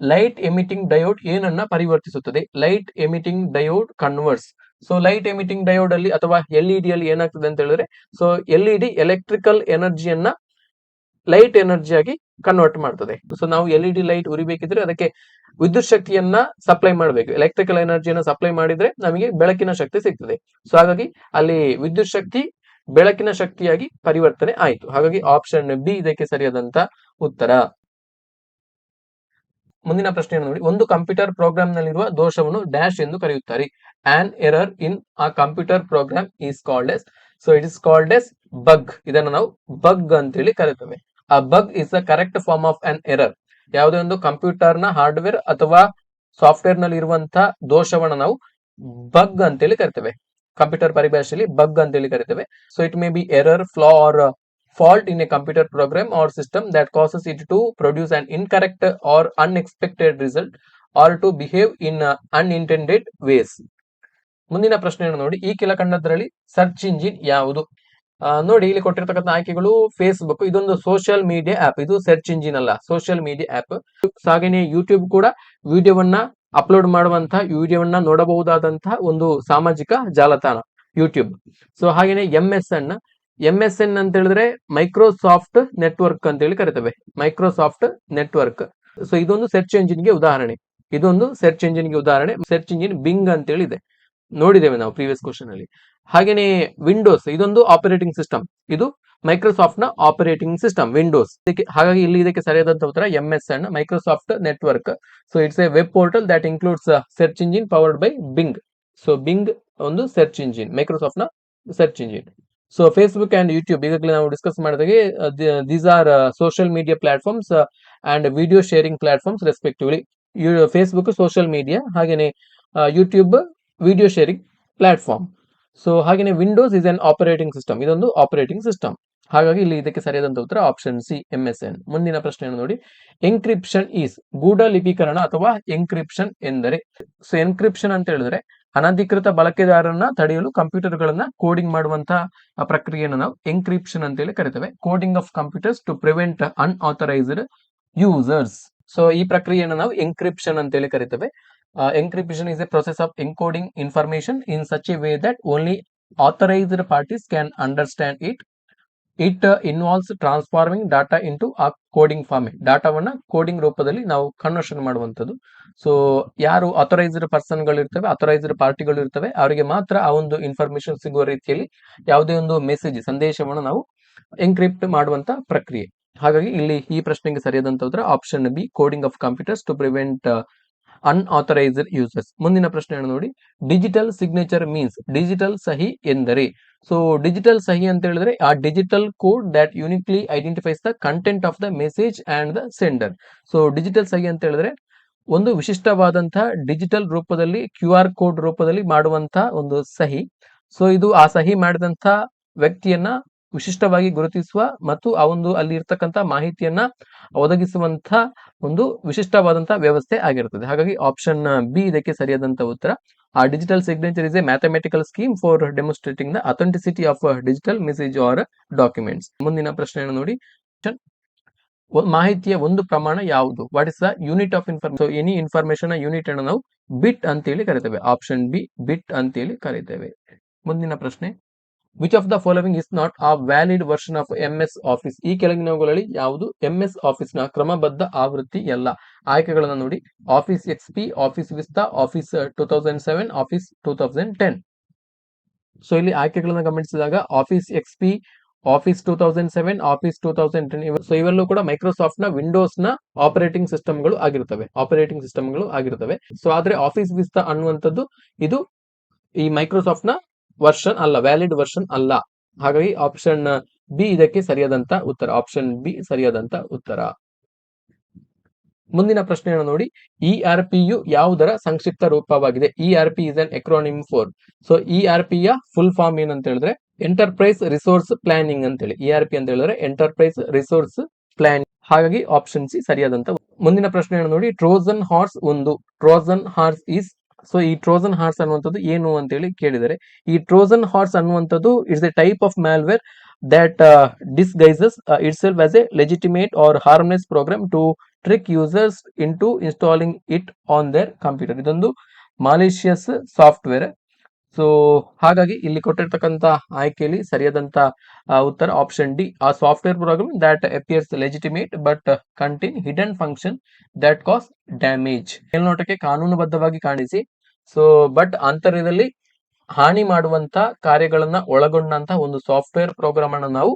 ಲೈಟ್ ಎಮಿಟಿಂಗ್ ಡಯೋಡ್ ಏನನ್ನ ಪರಿವರ್ತಿಸುತ್ತದೆ? Light emitting diode converts. So light emitting diode ಅಲ್ಲಿ ಅಥವಾ LED ಅಲ್ಲಿ ಏನಾಗ್ತದೆ ಅಂತ ಹೇಳಿದ್ರೆ, ಸೊ LED ಎಲೆಕ್ಟ್ರಿಕಲ್ ಎನರ್ಜಿಯನ್ನ ಲೈಟ್ ಎನರ್ಜಿಯಾಗಿ ಕನ್ವರ್ಟ್ ಮಾಡ್ತದೆ. ಸೊ ನಾವು LED ಲೈಟ್ ಉರಿಬೇಕಿದ್ರೆ ಅದಕ್ಕೆ ವಿದ್ಯುತ್ ಶಕ್ತಿಯನ್ನ ಸಪ್ಲೈ ಮಾಡಬೇಕು. ಎಲೆಕ್ಟ್ರಿಕಲ್ ಎನರ್ಜಿಯನ್ನ ಸಪ್ಲೈ ಮಾಡಿದ್ರೆ ನಮಗೆ ಬೆಳಕಿನ ಶಕ್ತಿ ಸಿಗ್ತದೆ. ಸೊ ಹಾಗಾಗಿ ಅಲ್ಲಿ ವಿದ್ಯುತ್ ಶಕ್ತಿ ಬೆಳಕಿನ ಶಕ್ತಿಯಾಗಿ ಪರಿವರ್ತನೆ ಆಯಿತು. ಹಾಗಾಗಿ ಆಪ್ಷನ್ ಬಿ ಇದಕ್ಕೆ ಸರಿಯಾದಂತ ಉತ್ತರ. ಮುಂದಿನ ಪ್ರಶ್ನೆಯನ್ನು ನೋಡಿ, ಒಂದು ಕಂಪ್ಯೂಟರ್ ಪ್ರೋಗ್ರಾಮ್ ನಲ್ಲಿರುವ ದೋಷವನ್ನು ಡ್ಯಾಶ್ ಎಂದು ಕರೆಯುತ್ತಾರೆ. An error in a computer program is called as. So it is called as bug. ಇದನ್ನು ನಾವು ಬಗ್ ಅಂತೇಳಿ ಕರೆಯುತ್ತೇವೆ. A bug is the correct form of an error. ಯಾವುದೇ ಒಂದು ಕಂಪ್ಯೂಟರ್ ನ ಹಾರ್ಡ್ವೇರ್ ಅಥವಾ ಸಾಫ್ಟ್ವೇರ್ ನಲ್ಲಿ ಇರುವಂತಹ ದೋಷವನ್ನು ನಾವು ಬಗ್ ಅಂತೇಳಿ ಕರಿತೇವೆ. ಕಂಪ್ಯೂಟರ್ ಪರಿಭಾಷೆಯಲ್ಲಿ ಬಗ್ ಅಂತೇಳಿ ಕರಿತೇವೆ. So it may be error, flaw or fault in a computer program or system that causes it to produce an incorrect or unexpected result or to behave in unintended ways. ಮುಂದಿನ ಪ್ರಶ್ನೆಯನ್ನು ನೋಡಿ, ಈ ಕೆಳಕಂಡದ್ರಲ್ಲಿ search engine ಯಾವುದು? ನೋಡಿ ಇಲ್ಲಿ ಕೊಟ್ಟಿರ್ತಕ್ಕಂಥ ಆಯ್ಕೆಗಳು Facebook, ಇದೊಂದು ಸೋಷಿಯಲ್ ಮೀಡಿಯಾ ಆಪ್. ಇದು ಸರ್ಚ್ ಇಂಜಿನ್ ಅಲ್ಲ, ಸೋಷಿಯಲ್ ಮೀಡಿಯಾ ಆಪ್. ಹಾಗೆಯೇ ಯೂಟ್ಯೂಬ್ ಕೂಡ ವಿಡಿಯೋವನ್ನ ಅಪ್ಲೋಡ್ ಮಾಡುವಂತಹ, ವಿಡಿಯೋವನ್ನ ನೋಡಬಹುದಾದಂತಹ ಒಂದು ಸಾಮಾಜಿಕ ಜಾಲತಾಣ ಯೂಟ್ಯೂಬ್. ಸೊ ಹಾಗೆಯೇ MSN ಅಂತ ಹೇಳಿದ್ರೆ ಮೈಕ್ರೋಸಾಫ್ಟ್ ನೆಟ್ವರ್ಕ್ ಅಂತ ಹೇಳಿ ಕರಿತೇವೆ. Microsoft Network. ಸೊ ಇದೊಂದು ಸರ್ಚ್ ಎಂಜಿನ್ ಗೆ ಉದಾಹರಣೆ. ಸರ್ಚ್ ಇಂಜಿನ್ ಬಿಂಗ್ ಅಂತ ಹೇಳಿ ಇದೆ, ನೋಡಿದ್ದೇವೆ ನಾವು ಪ್ರೀವಿಯಸ್ ಕ್ವಶನ್ ಅಲ್ಲಿ. ಹಾಗೇನೆ ವಿಂಡೋಸ್, ಇದೊಂದು ಆಪರೇಟಿಂಗ್ ಸಿಸ್ಟಮ್. ಇದು ಮೈಕ್ರೋಸಾಫ್ಟ್ ನ ಆಪರೇಟಿಂಗ್ ಸಿಸ್ಟಮ್ ವಿಂಡೋಸ್. ಹಾಗಾಗಿ ಇಲ್ಲಿ ಇದಕ್ಕೆ ಸರಿಯಾದಂತ ಉತ್ತರ MSN, Microsoft Network. So it's a web portal that includes search engine powered by Bing. So Bing ಒಂದು ಸರ್ಚ್ ಇಂಜಿನ್, ಮೈಕ್ರೋಸಾಫ್ಟ್ ನ search engine. So Facebook and YouTube ಈಗಾಗಲೇ ನಾವು ಡಿಸ್ಕಸ್ ಮಾಡಿದಾಗೆ these are social media platforms and video sharing platforms respectively. Facebook social media, ಹಾಗೇನೆ YouTube video sharing platform. So ಹಾಗೇನೆ Windows is an operating system, ಇದೊಂದು operating system. ಹಾಗಾಗಿ ಇಲ್ಲಿ ಇದಕ್ಕೆ ಸರಿಯಾದಂತ ಉತ್ತರ ಆಪ್ಷನ್ ಸಿ MSN. ಮುಂದಿನ ಪ್ರಶ್ನೆಯನ್ನು ನೋಡಿ, ಎನ್ಕ್ರಿಪ್ಷನ್ ಈಸ್ ಗೂಢ ಲಿಪೀಕರಣ ಅಥವಾ ಎನ್ಕ್ರಿಪ್ಷನ್ ಎಂದರೆ? ಸೊ ಎನ್ಕ್ರಿಪ್ಷನ್ ಅಂತ ಹೇಳಿದ್ರೆ ಅನಧಿಕೃತ ಬಳಕೆದಾರರನ್ನ ತಡೆಯಲು ಕಂಪ್ಯೂಟರ್ ಗಳನ್ನ ಕೋಡಿಂಗ್ ಮಾಡುವಂತಹ ಪ್ರಕ್ರಿಯೆಯನ್ನು ನಾವು ಎನ್ಕ್ರಿಪ್ಷನ್ ಅಂತೇಳಿ ಕರಿತೇವೆ. Coding of computers to prevent unauthorised users. So ಈ ಪ್ರಕ್ರಿಯೆಯನ್ನು ನಾವು ಎನ್ಕ್ರಿಪ್ಷನ್ ಅಂತೇಳಿ ಕರಿತೇವೆ. Encryption is a process of encoding information in such a way that only authorised parties can understand it. It involves transforming data into a coding format. ಡಾಟಾವನ್ನ coding ರೂಪದಲ್ಲಿ ನಾವು conversion ಮಾಡುವಂಥದ್ದು. So ಯಾರು ಅಥರೈಸ್ಡ್ ಪರ್ಸನ್ ಗಳು ಇರ್ತವೆ, authorised ಪಾರ್ಟಿಗಳು ಇರ್ತವೆ, ಅವರಿಗೆ ಮಾತ್ರ ಆ ಒಂದು ಇನ್ಫಾರ್ಮೇಶನ್ ಸಿಗುವ ರೀತಿಯಲ್ಲಿ ಯಾವುದೇ ಒಂದು ಮೆಸೇಜ್, ಸಂದೇಶವನ್ನು ನಾವು ಎನ್ಕ್ರಿಪ್ಟ್ ಮಾಡುವಂತ ಪ್ರಕ್ರಿಯೆ. ಹಾಗಾಗಿ ಇಲ್ಲಿ ಈ ಪ್ರಶ್ನೆಗೆ ಸರಿಯಾದಂತ ಉತ್ತರ option B, coding of computers to prevent unauthorised users. ಮುಂದಿನ ಪ್ರಶ್ನೆಯನ್ನು ನೋಡಿ, ಡಿಜಿಟಲ್ ಸಿಗ್ನೇಚರ್ ಮೀನ್ಸ್. ಡಿಜಿಟಲ್ ಸಹಿ ಎಂದರೆ? ಸೊ ಡಿಜಿಟಲ್ ಸಹಿ ಅಂತ ಹೇಳಿದ್ರೆ a digital code that uniquely identifies the content of the message and the sender. So digital ಸಹಿ ಅಂತ ಹೇಳಿದ್ರೆ ಒಂದು ವಿಶಿಷ್ಟವಾದಂತಹ ಡಿಜಿಟಲ್ ರೂಪದಲ್ಲಿ QR ಕೋಡ್ ರೂಪದಲ್ಲಿ ಮಾಡುವಂತಹ ಒಂದು ಸಹಿ. ಸೊ ಇದು ಆ ಸಹಿ ಮಾಡಿದಂತ ವ್ಯಕ್ತಿಯನ್ನ ವಿಶಿಷ್ಟವಾಗಿ ಗುರುತಿಸುವ ಮತ್ತು ಆ ಒಂದು ಅಲ್ಲಿ ಇರ್ತಕ್ಕಂಥ ಮಾಹಿತಿಯನ್ನ ಒದಗಿಸುವಂತ ಒಂದು ವಿಶಿಷ್ಟವಾದಂತಹ ವ್ಯವಸ್ಥೆ ಆಗಿರುತ್ತದೆ. ಹಾಗಾಗಿ ಆಪ್ಷನ್ ಬಿ ಇದಕ್ಕೆ ಸರಿಯಾದಂತ ಉತ್ತರ. A digital signature is a mathematical scheme for demonstrating the authenticity of digital message or documents. ಮುಂದಿನ ಪ್ರಶ್ನೆಯನ್ನು ನೋಡಿ, ಮಾಹಿತಿಯ ಒಂದು ಪ್ರಮಾಣ ಯಾವುದು? What is the unit of information? So any information unit ಅನ್ನು ನಾವು ಬಿಟ್ ಅಂತೇಳಿ ಕರಿತೇವೆ. ಆಪ್ಷನ್ ಬಿ, ಬಿಟ್ ಅಂತೇಳಿ ಕರಿತೇವೆ. ಮುಂದಿನ ಪ್ರಶ್ನೆ, which of the following is not a valid version of MS office? ಈ ಕೆಳಗಿನವುಗಳಲ್ಲಿ ಯಾವುದು MS ಆಫೀಸ್ ನ ಕ್ರಮಬದ್ಧ ಆವೃತ್ತಿ ಎಲ್ಲ? ಆಯ್ಕೆಗಳನ್ನು ನೋಡಿ, Office XP, Office Vista, Office 2007, Office 2010. So ಇಲ್ಲಿ ಆಯ್ಕೆಗಳನ್ನು ಗಮನಿಸಿದಾಗ Office XP Office 2007, Office 2010 so ಇವೆಲ್ಲೂ ಕೂಡ ಮೈಕ್ರೋಸಾಫ್ಟ್ ನ ವಿಂಡೋಸ್ ನ ಆಪರೇಟಿಂಗ್ ಸಿಸ್ಟಮ್ಗಳು ಆಗಿರುತ್ತವೆ. ಸೊ ಆದ್ರೆ ಆಫೀಸ್ ವಿಸ್ತಾ ಅನ್ನುವಂಥದ್ದು ಇದು ಈ ಮೈಕ್ರೋಸಾಫ್ಟ್ ನ ವರ್ಷನ್ ಅಲ್ಲ, ವ್ಯಾಲಿಡ್ ವರ್ಷನ್ ಅಲ್ಲ. ಹಾಗಾಗಿ ಆಪ್ಷನ್ ಬಿ ಇದಕ್ಕೆ ಸರಿಯಾದಂತ ಉತ್ತರ. ಮುಂದಿನ ಪ್ರಶ್ನೆಯನ್ನು ನೋಡಿ, ಇಆರ್ಪಿಯು ಯಾವುದರ ಸಂಕ್ಷಿಪ್ತ ರೂಪವಾಗಿದೆ? ERP is an acronym for. So ERP ಯ ಫುಲ್ ಫಾರ್ಮ್ ಏನಂತ ಹೇಳಿದ್ರೆ ಎಂಟರ್ಪ್ರೈಸ್ ರಿಸೋರ್ಸ್ ಪ್ಲಾನಿಂಗ್ ಅಂತೇಳಿ. ಇಆರ್ಪಿ ಅಂತ ಹೇಳಿದ್ರೆ ಎಂಟರ್ಪ್ರೈಸ್ ರಿಸೋರ್ಸ್ ಪ್ಲಾನಿಂಗ್. ಹಾಗಾಗಿ ಆಪ್ಷನ್ ಸಿ ಸರಿಯಾದಂತ. ಮುಂದಿನ ಪ್ರಶ್ನೆಯನ್ನು ನೋಡಿ, ಟ್ರೋಜನ್ ಹಾರ್ಸ್ ಈಸ್. ಸೊ ಈ ಟ್ರೋಜನ್ ಹಾರ್ಸ್ ಅನ್ನುವಂಥದ್ದು ಏನು ಅಂತೇಳಿ ಕೇಳಿದರೆ, ಈ ಟ್ರೋಜನ್ ಹಾರ್ಸ್ ಅನ್ನುವಂಥದ್ದು it's a type of malware that disguises itself as a legitimate or harmless program to trick users into installing it on their computer. ಇದೊಂದು ಮಾಲಿಷಿಯಸ್ software. So ಹಾಗಾಗಿ ಇಲ್ಲಿ ಕೊಟ್ಟಿರ್ತಕ್ಕಂಥ ಆಯ್ಕೆಯಲ್ಲಿ ಸರಿಯಾದಂತ ಉತ್ತರ option D. A software program that appears legitimate but contain hidden function that cause damage. ಮೇಲ್ನೋಟಕ್ಕೆ ಕಾನೂನುಬದ್ಧವಾಗಿ ಕಾಣಿಸಿ, so but ಆಂತರ್ಯದಲ್ಲಿ ಹಾನಿ ಮಾಡುವಂತ ಕಾರ್ಯಗಳನ್ನ ಒಳಗೊಂಡಂತ ಒಂದು ಸಾಫ್ಟ್ವೇರ್ ಪ್ರೋಗ್ರಾಮ್ ಅನ್ನು ನಾವು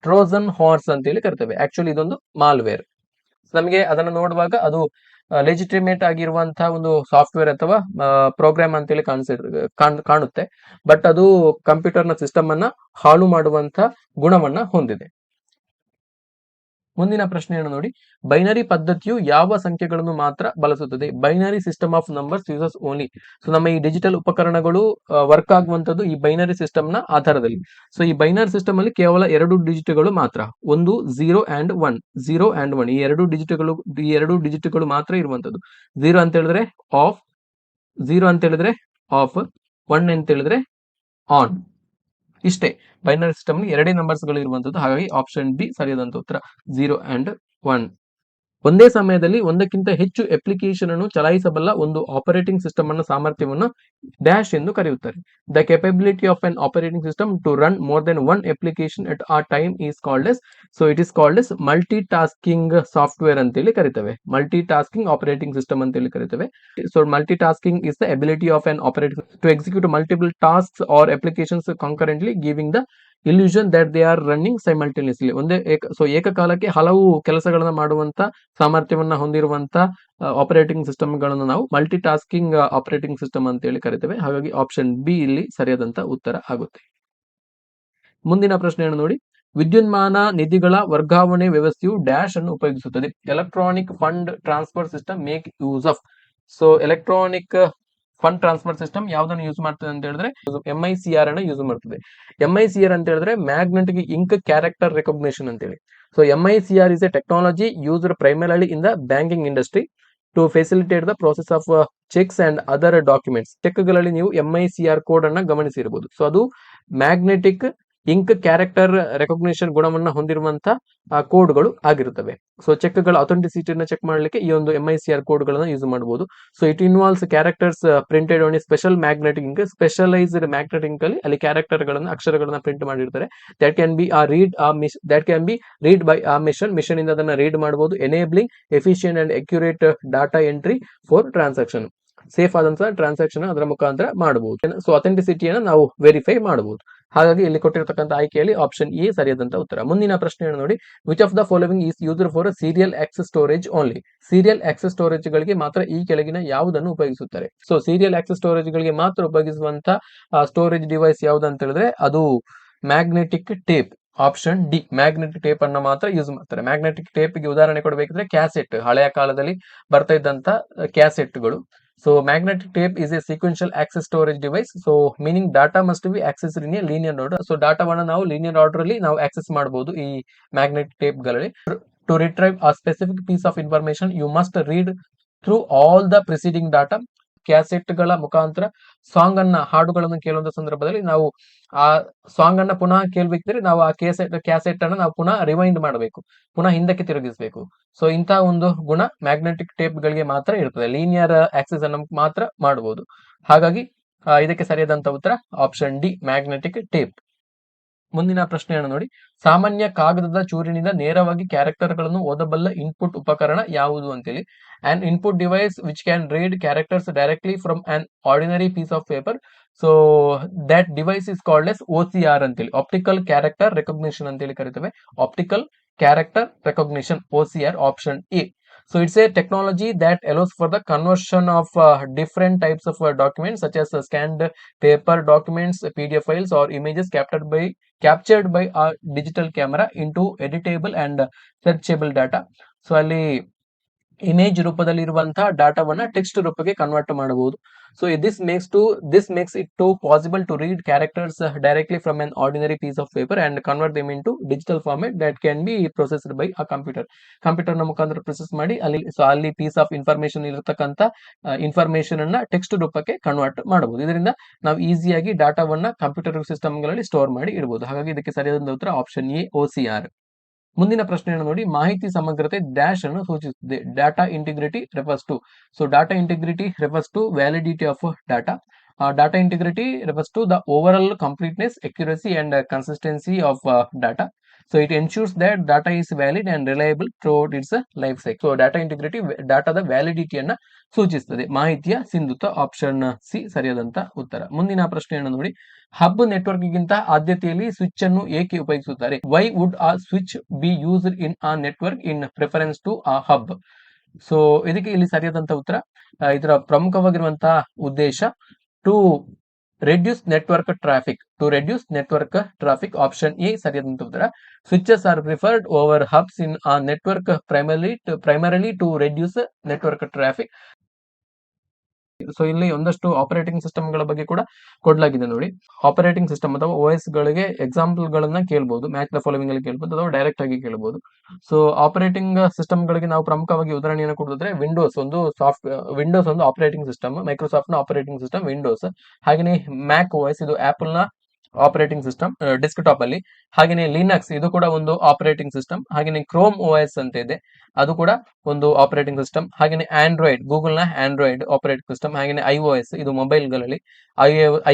ಟ್ರೋಜನ್ ಹಾರ್ಸ್ ಅಂತೇಳಿ ಕರಿತೇವೆ. ಆಕ್ಚುಲಿ ಇದೊಂದು ಮಾಲ್ವೇರ್. ನಮಗೆ ಅದನ್ನು ನೋಡುವಾಗ ಅದು ಲೆಜಿಟಿಮೇಟ್ ಆಗಿರುವಂತಹ ಒಂದು ಸಾಫ್ಟ್ವೇರ್ ಅಥವಾ ಪ್ರೋಗ್ರಾಮ್ ಅಂತೇಳಿ ಕಾಣುತ್ತೆ, ಬಟ್ ಅದು ಕಂಪ್ಯೂಟರ್ನ ಸಿಸ್ಟಮ್ ಅನ್ನ ಹಾಳು ಮಾಡುವಂತ ಗುಣವನ್ನ ಹೊಂದಿದೆ. ಮುಂದಿನ ಪ್ರಶ್ನೆಯನ್ನು ನೋಡಿ, ಬೈನರಿ ಪದ್ಧತಿಯು ಯಾವ ಸಂಖ್ಯೆಗಳನ್ನು ಮಾತ್ರ ಬಳಸುತ್ತದೆ? Binary system of numbers uses only. So ನಮ್ಮ ಈ ಡಿಜಿಟಲ್ ಉಪಕರಣಗಳು ವರ್ಕ್ ಆಗುವಂತದ್ದು ಈ ಬೈನರಿ ಸಿಸ್ಟಮ್ ನ ಆಧಾರದಲ್ಲಿ. ಸೊ ಈ ಬೈನರಿ ಸಿಸ್ಟಮ್ ಅಲ್ಲಿ ಕೇವಲ 2 ಡಿಜಿಟ್ಗಳು ಮಾತ್ರ, ಒಂದು 0 and 1 ಈ ಎರಡು ಡಿಜಿಟ್ಗಳು ಮಾತ್ರ ಇರುವಂತದ್ದು. 0 ಅಂತ ಹೇಳಿದ್ರೆ ಆಫ್, 1 ಅಂತ ಹೇಳಿದ್ರೆ ಆನ್. ಇಷ್ಟೇ ಬೈನರಿ ಸಿಸ್ಟಮ್ 2 ನಂಬರ್ಸ್ ಗಳು ಇರುವಂತದ್ದು. ಹಾಗಾಗಿ ಆಪ್ಷನ್ ಬಿ ಸರಿಯಾದಂತ ಉತ್ತರ 0 and 1. ಒಂದೇ ಸಮಯದಲ್ಲಿ ಒಂದಕ್ಕಿಂತ ಹೆಚ್ಚು ಅಪ್ಲಿಕೇಶನ್ ಅನ್ನು ಚಲಾಯಿಸಬಲ್ಲ ಒಂದು ಆಪರೇಟಿಂಗ್ ಸಿಸ್ಟಮ್ ಅನ್ನ ಸಾಮರ್ಥ್ಯವನ್ನು ಡ್ಯಾಶ್ ಎಂದು ಕರೆಯುತ್ತಾರೆ. The capability of an operating system to run more than one application at a time is called as. So it is called as multi tasking software ಅಂತೇಳಿ ಕರಿತೇವೆ. ಮಲ್ಟಿ ಟಾಸ್ಕಿಂಗ್ ಆಪರೇಟಿಂಗ್ ಸಿಸ್ಟಮ್ ಅಂತೇಳಿ ಕರಿತೇವೆ. So multi tasking is the ability of an operating to execute multiple tasks or applications concurrently giving the illusion that they are running simultaneously. ಏಕಕಾಲಕ್ಕೆ ಹಲವು ಕೆಲಸಗಳನ್ನ ಮಾಡುವಂತ ಸಾಮರ್ಥ್ಯವನ್ನ ಹೊಂದಿರುವಂತ operating system ಗಳನ್ನು ನಾವು ಮಲ್ಟಿ ಟಾಸ್ಕಿಂಗ್ ಆಪರೇಟಿಂಗ್ ಸಿಸ್ಟಮ್ ಅಂತೇಳಿ ಕರಿತೇವೆ. ಹಾಗಾಗಿ ಆಪ್ಷನ್ ಬಿ ಇಲ್ಲಿ ಸರಿಯಾದಂತ ಉತ್ತರ ಆಗುತ್ತೆ. ಮುಂದಿನ ಪ್ರಶ್ನೆಯನ್ನು ನೋಡಿ, ವಿದ್ಯುನ್ಮಾನ ನಿಧಿಗಳ ವರ್ಗಾವಣೆ ವ್ಯವಸ್ಥೆಯು ಡ್ಯಾಶ್ ಅನ್ನು ಉಪಯೋಗಿಸುತ್ತದೆ? Electronic fund transfer system make use of. So electronic fund transfer system ಯಾವ್ದನ್ನು ಯೂಸ್ ಮಾಡ್ತದೆ ಅಂತ ಹೇಳಿದ್ರೆ MICR ಅನ್ನ ಯೂಸ್ ಮಾಡ್ತದೆ. MICR ಅಂತ ಹೇಳಿದ್ರೆ ಮ್ಯಾಗ್ನೆಟಿಕ್ ಇಂಕ್ ಕ್ಯಾರೆಕ್ಟರ್ ರೆಕಗ್ನಿಷನ್ ಅಂತೇಳಿ. So MICR is a technology used primarily in the banking industry to facilitate the process of cheques and other documents. ಚೆಕ್ಗಳಲ್ಲಿ ನೀವು MICR ಕೋಡ್ ಅನ್ನ ಗಮನಿಸಿರಬಹುದು. ಸೊ ಅದು ಮ್ಯಾಗ್ನೆಟಿಕ್ ಇಂಕ್ ಕ್ಯಾರೆಕ್ಟರ್ ರೆಕಗ್ನಿಷನ್ ಗುಣವನ್ನ ಹೊಂದಿರುವಂತ ಕೋಡ್ಗಳು ಆಗಿರುತ್ತವೆ. So ಚೆಕ್ಗಳ ಅಥೆಂಟಿಸಿಟಿನ check ಮಾಡಲಿಕ್ಕೆ ಈ ಒಂದು MICR ಕೋಡ್ಗಳನ್ನ ಯೂಸ್ ಮಾಡಬಹುದು. So it involves characters printed on a special magnetic ink. Specialised magnetic ink ಅಲ್ಲಿ ಕ್ಯಾರೆಕ್ಟರ್ ಗಳನ್ನ ಅಕ್ಷರಗಳನ್ನ ಪ್ರಿಂಟ್ ಮಾಡಿರ್ತಾರೆ. That can be read by a machine ಇಂದ ಅದನ್ನ ರೀಡ್ ಮಾಡಬಹುದು. Enabling efficient and accurate data entry for transaction. Safe ಆದಂತಹ transaction ಅದರ ಮುಖಾಂತರ ಮಾಡಬಹುದು. ಸೊ ಅಥೆಂಟಿಸಿಟಿಯನ್ನು ನಾವು ವೆರಿಫೈ ಮಾಡಬಹುದು. ಹಾಗಾಗಿ ಇಲ್ಲಿ ಕೊಟ್ಟಿರತಕ್ಕಂಥ ಆಯ್ಕೆಯಲ್ಲಿ ಆಪ್ಷನ್ ಎ ಸರಿಯಾದಂತ ಉತ್ತರ. ಮುಂದಿನ ಪ್ರಶ್ನೆಯನ್ನು ನೋಡಿ, which of the following is used for serial access storage only? Serial access storage ಗಳಿಗೆ ಮಾತ್ರ ಈ ಕೆಳಗಿನ ಯಾವುದನ್ನು ಉಪಯೋಗಿಸುತ್ತಾರೆ? ಸೊ ಸೀರಿಯಲ್ ಆಕ್ಸೆಸ್ ಸ್ಟೋರೇಜ್ ಗಳಿಗೆ ಮಾತ್ರ ಉಪಯೋಗಿಸುವಂತ ಸ್ಟೋರೇಜ್ ಡಿವೈಸ್ ಯಾವುದು ಅಂತ ಹೇಳಿದ್ರೆ ಅದು magnetic tape. Option D, magnetic tape ಅನ್ನ ಮಾತ್ರ ಯೂಸ್ ಮಾಡ್ತಾರೆ. ಮ್ಯಾಗ್ನೆಟಿಕ್ ಟೇಪ್ ಗೆ ಉದಾಹರಣೆ ಕೊಡಬೇಕಿದ್ರೆ ಕ್ಯಾಸೆಟ್, ಹಳೆಯ ಕಾಲದಲ್ಲಿ ಬರ್ತಾ ಇದ್ದಂತ ಕ್ಯಾಸೆಟ್ಗಳು. So magnetic tape is a sequential access storage device. So meaning data must be accessed in a linear order. So ಡಾಟಾವನ್ನು ನಾವು ಲೀನಿಯರ್ ಆರ್ಡರ್ ಅಲ್ಲಿ ನಾವು ಆಕ್ಸೆಸ್ ಮಾಡಬಹುದು ಈ ಮ್ಯಾಗ್ನೆಟಿಕ್ ಟೇಪ್ ಗಳಲ್ಲಿ. To retrieve a specific piece of information, you must read through all the preceding data. Cassette ಗಳ ಮುಖಾಂತರ song ಅನ್ನ, ಹಾಡುಗಳನ್ನು ಕೇಳುವಂತ ಸಂದರ್ಭದಲ್ಲಿ ನಾವು ಆ ಸಾಂಗ್ ಅನ್ನ ಪುನಃ ಕೇಳಬೇಕಿದ್ರೆ ನಾವು ಆ ಕ್ಯಾಸೆಟ್ ಅನ್ನ ನಾವು ಪುನಃ ರಿವೈಂಡ್ ಮಾಡಬೇಕು, ಪುನಃ ಹಿಂದಕ್ಕೆ ತಿರುಗಿಸಬೇಕು. ಸೊ ಇಂತಹ ಒಂದು ಗುಣ ಮ್ಯಾಗ್ನೆಟಿಕ್ ಟೇಪ್ ಗಳಿಗೆ ಮಾತ್ರ ಇರ್ತದೆ. ಲೀನಿಯರ್ ಆಕ್ಸೆಸ್ ಅನ್ನು ಮಾತ್ರ ಮಾಡಬಹುದು. ಹಾಗಾಗಿ ಇದಕ್ಕೆ ಸರಿಯಾದಂತ ಉತ್ತರ ಆಪ್ಷನ್ ಡಿ, ಮ್ಯಾಗ್ನೆಟಿಕ್ ಟೇಪ್. ಮುಂದಿನ ಪ್ರಶ್ನೆಯನ್ನು ನೋಡಿ, ಸಾಮಾನ್ಯ ಕಾಗದದ ಚೂರಿನಿಂದ ನೇರವಾಗಿ ಕ್ಯಾರೆಕ್ಟರ್ಗಳನ್ನು ಓದಬಲ್ಲ ಇನ್ಪುಟ್ ಉಪಕರಣ ಯಾವುದು ಅಂತೇಳಿ. An input device which can read characters directly from an ordinary piece of paper. So that device is called as OCR ಅಂತೇಳಿ, ಆಪ್ಟಿಕಲ್ ಕ್ಯಾರೆಕ್ಟರ್ ರೆಕಗ್ನಿಷನ್ ಅಂತೇಳಿ ಕರಿತೇವೆ. Optical character recognition, OCR, option A. So it's a technology that allows for the conversion of different types of documents such as scanned paper documents, PDF files or images captured by a digital camera into editable and searchable data. So ಅಲ್ಲಿ image ರೂಪದಲ್ಲಿ ಇರುವಂತಹ ಡಾಟಾವನ್ನ text ರೂಪಕ್ಕೆ convert ಮಾಡಬಹುದು. So this makes it to possible to read characters directly from an ordinary piece of paper and convert them into digital format that can be processed by a computer ನ ಮುಖಾಂತರ process ಮಾಡಿ ಅಲ್ಲಿ piece of information ಇರತಕ್ಕಂತ information ಅನ್ನ text ರೂಪಕ್ಕೆ convert ಮಾಡಬಹುದು. ಇದರಿಂದ ನಾವು ಈಸಿಯಾಗಿ ಡಾಟಾವನ್ನ ಕಂಪ್ಯೂಟರ್ ಸಿಸ್ಟಮ್ ಗಳಲ್ಲಿ ಸ್ಟೋರ್ ಮಾಡಿ ಇಡಬಹುದು. ಹಾಗಾಗಿ ಇದಕ್ಕೆ ಸರಿಯಾದ ಉತ್ತರ ಆಪ್ಷನ್ ಎ, OCR. ಮುಂದಿನ ಪ್ರಶ್ನೆಯನ್ನು ನೋಡಿ, ಮಾಹಿತಿ ಸಮಗ್ರತೆ ಡ್ಯಾಶ್ ಅನ್ನು ಸೂಚಿಸುತ್ತದೆ. Data integrity refers to. So data integrity refers to validity of data. Data integrity refers to the overall completeness, accuracy and consistency of data. So it ensures that data is valid and reliable throughout its life cycle. So data integrity ಡಾಟಾದ ವ್ಯಾಲಿಡಿಟಿಯನ್ನ ಸೂಚಿಸುತ್ತದೆ. ಮಾಹಿತಿಯ ಸಿಂಧುತ್ವ, option C ಸರಿಯಾದಂತ ಉತ್ತರ. ಮುಂದಿನ ಪ್ರಶ್ನೆಯನ್ನು ನೋಡಿ, hub network ಗಿಂತ ಆದ್ಯತೆಯಲ್ಲಿ switch ಅನ್ನು ಏಕೆ ಉಪಯೋಗಿಸುತ್ತಾರೆ? ವೈ ವುಡ್ ಆ ಸ್ವಿಚ್ ಬಿ ಯೂಸ್ಡ್ ಇನ್ ಆ ನೆಟ್ವರ್ಕ್ ಇನ್ ಪ್ರಿಫರೆನ್ಸ್ ಟು ಆ ಹಬ್? ಸೊ ಇದಕ್ಕೆ ಇಲ್ಲಿ ಸರಿಯಾದಂತ ಉತ್ತರ, ಇದರ ಪ್ರಮುಖವಾಗಿರುವಂತಹ ಉದ್ದೇಶ to reduce network traffic, option A ಸರಿಯಾದಂತ ಉತ್ತರ. Switches are preferred over hubs in a network primarily to reduce network traffic. So ಇಲ್ಲಿ ಒಂದಷ್ಟು ಆಪರೇಟಿಂಗ್ ಸಿಸ್ಟಮ್ ಗಳ ಬಗ್ಗೆ ಕೂಡ ಕೊಡಲಾಗಿದೆ ನೋಡಿ. ಆಪರೇಟಿಂಗ್ ಸಿಸ್ಟಮ್ ಅಥವಾ OS ಗಳಿಗೆ ಎಕ್ಸಾಂಪಲ್ ಗಳನ್ನ ಕೇಳಬಹುದು, ಮ್ಯಾಚ್ ದ ಫಾಲೋವಿಂಗ್ ಅಲ್ಲಿ ಕೇಳಬಹುದು ಅಥವಾ ಡೈರೆಕ್ಟ್ ಆಗಿ ಕೇಳಬಹುದು. ಸೊ ಆಪರೇಟಿಂಗ್ ಸಿಸ್ಟಮ್ ಗಳಿಗೆ ನಾವು ಪ್ರಮುಖವಾಗಿ ಉದಾಹರಣೆಯನ್ನು ಕೊಡೋದಾದ್ರೆ ವಿಂಡೋಸ್ ಒಂದು ಆಪರೇಟಿಂಗ್ ಸಿಸ್ಟಮ್, ಮೈಕ್ರೋಸಾಫ್ಟ್ ನ ಆಪರೇಟಿಂಗ್ ಸಿಸ್ಟಮ್ ವಿಂಡೋಸ್. ಹಾಗೆಯೇ ಮ್ಯಾಕ್ OS ಇದು ಆಪಲ್ ನ ಆಪರೇಟಿಂಗ್ ಸಿಸ್ಟಮ್ ಡೆಸ್ಕ್ ಟಾಪ್ ಅಲ್ಲಿ. ಹಾಗೆಯೇ ಲಿನಕ್ಸ್ ಇದು ಕೂಡ ಒಂದು ಆಪರೇಟಿಂಗ್ ಸಿಸ್ಟಮ್. ಹಾಗೆಯೇ ಕ್ರೋಮ್ OS ಅಂತ ಇದೆ, ಅದು ಕೂಡ ಒಂದು ಆಪರೇಟಿಂಗ್ ಸಿಸ್ಟಮ್. ಹಾಗೆಯೇ ಆಂಡ್ರಾಯ್ಡ್, ಗೂಗಲ್ ನ ಆಂಡ್ರಾಯ್ಡ್ ಆಪರೇಟಿಂಗ್ ಸಿಸ್ಟಮ್. ಹಾಗೆಯೇ iOS ಇದು ಮೊಬೈಲ್ ಗಳಲ್ಲಿ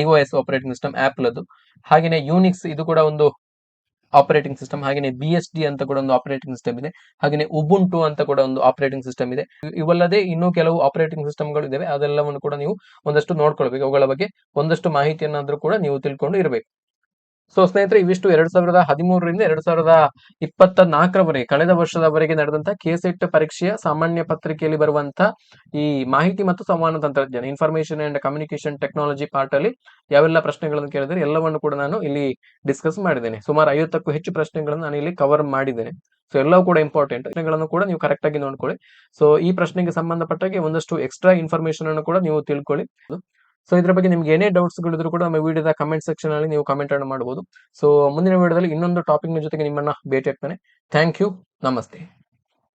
iOS ಆಪರೇಟಿಂಗ್ ಸಿಸ್ಟಮ್ ಆಪಲ್ ಅದು. ಹಾಗೆಯೇ ಯೂನಿಕ್ಸ್ ಇದು ಕೂಡ ಒಂದು ಆಪರೇಟಿಂಗ್ ಸಿಸ್ಟಮ್. ಹಾಗೆಯೇ BSD ಅಂತ ಕೂಡ ಒಂದು ಆಪರೇಟಿಂಗ್ ಸಿಸ್ಟಮ್ ಇದೆ. ಹಾಗೆಯೇ ಉಬುಂಟು ಅಂತ ಕೂಡ ಒಂದು ಆಪರೇಟಿಂಗ್ ಸಿಸ್ಟಮ್ ಇದೆ. ಇವಲ್ಲದೆ ಇನ್ನೂ ಕೆಲವು ಆಪರೇಟಿಂಗ್ ಸಿಸ್ಟಮ್ ಗಳು ಇದಾವೆ, ಅದೆಲ್ಲವನ್ನು ಕೂಡ ನೀವು ಒಂದಷ್ಟು ನೋಡ್ಕೊಳ್ಬೇಕು. ಅವುಗಳ ಬಗ್ಗೆ ಒಂದಷ್ಟು ಮಾಹಿತಿಯನ್ನಾದ್ರೂ ಕೂಡ ನೀವು ತಿಳ್ಕೊಂಡು ಇರಬೇಕು. ಸೊ ಸ್ನೇಹಿತರೆ, ಇವಿಷ್ಟು 2013ರಿಂದ 2024ರವರೆಗೆ ಕಳೆದ ವರ್ಷದವರೆಗೆ ನಡೆದಂತ ಕೆಸೆಟ್ ಪರೀಕ್ಷೆಯ ಸಾಮಾನ್ಯ ಪತ್ರಿಕೆಯಲ್ಲಿ ಬರುವಂತ ಈ ಮಾಹಿತಿ ಮತ್ತು ಸಂವಹನ ತಂತ್ರಜ್ಞಾನ, information and communication technology part ಅಲ್ಲಿ ಯಾವೆಲ್ಲ ಪ್ರಶ್ನೆಗಳನ್ನು ಕೇಳಿದರೆ ಎಲ್ಲವನ್ನು ಕೂಡ ನಾನು ಇಲ್ಲಿ ಡಿಸ್ಕಸ್ ಮಾಡಿದ್ದೇನೆ. ಸುಮಾರು 50ಕ್ಕೂ ಹೆಚ್ಚು ಪ್ರಶ್ನೆಗಳನ್ನು ನಾನು ಇಲ್ಲಿ ಕವರ್ ಮಾಡಿದ್ದೇನೆ. ಸೊ ಎಲ್ಲವೂ ಕೂಡ ಇಂಪಾರ್ಟೆಂಟ್ ಪ್ರಶ್ನೆಗಳನ್ನು ಕೂಡ ನೀವು ಕರೆಕ್ಟ್ ಆಗಿ ನೋಡ್ಕೊಳ್ಳಿ. ಸೊ ಈ ಪ್ರಶ್ನೆಗೆ ಸಂಬಂಧಪಟ್ಟಾಗೆ ಒಂದಷ್ಟು ಎಕ್ಸ್ಟ್ರಾ ಇನ್ಫಾರ್ಮೇಶನ್ ಅನ್ನು ಕೂಡ ನೀವು ತಿಳ್ಕೊಳ್ಳಿ. ಸೊ ಇದ್ರ ಬಗ್ಗೆ ನಿಮ್ಗೆ ಏನೇ ಡೌಟ್ಸ್ ಗಳಿದ್ರು ಕೂಡ ನಮ್ಮ ವಿಡಿಯೋದ ಕಮೆಂಟ್ ಸೆಕ್ಷನ್ ಅಲ್ಲಿ ನೀವು ಕಮೆಂಟ್ ಅನ್ನು ಮಾಡಬಹುದು. ಸೊ ಮುಂದಿನ ವಿಡಿಯೋದಲ್ಲಿ ಇನ್ನೊಂದು ಟಾಪಿಕ್ ಜೊತೆಗೆ ನಿಮ್ಮನ್ನ ಭೇಟಿ ಆಗ್ತಾನೆ. ಥ್ಯಾಂಕ್ ಯು, ನಮಸ್ತೆ.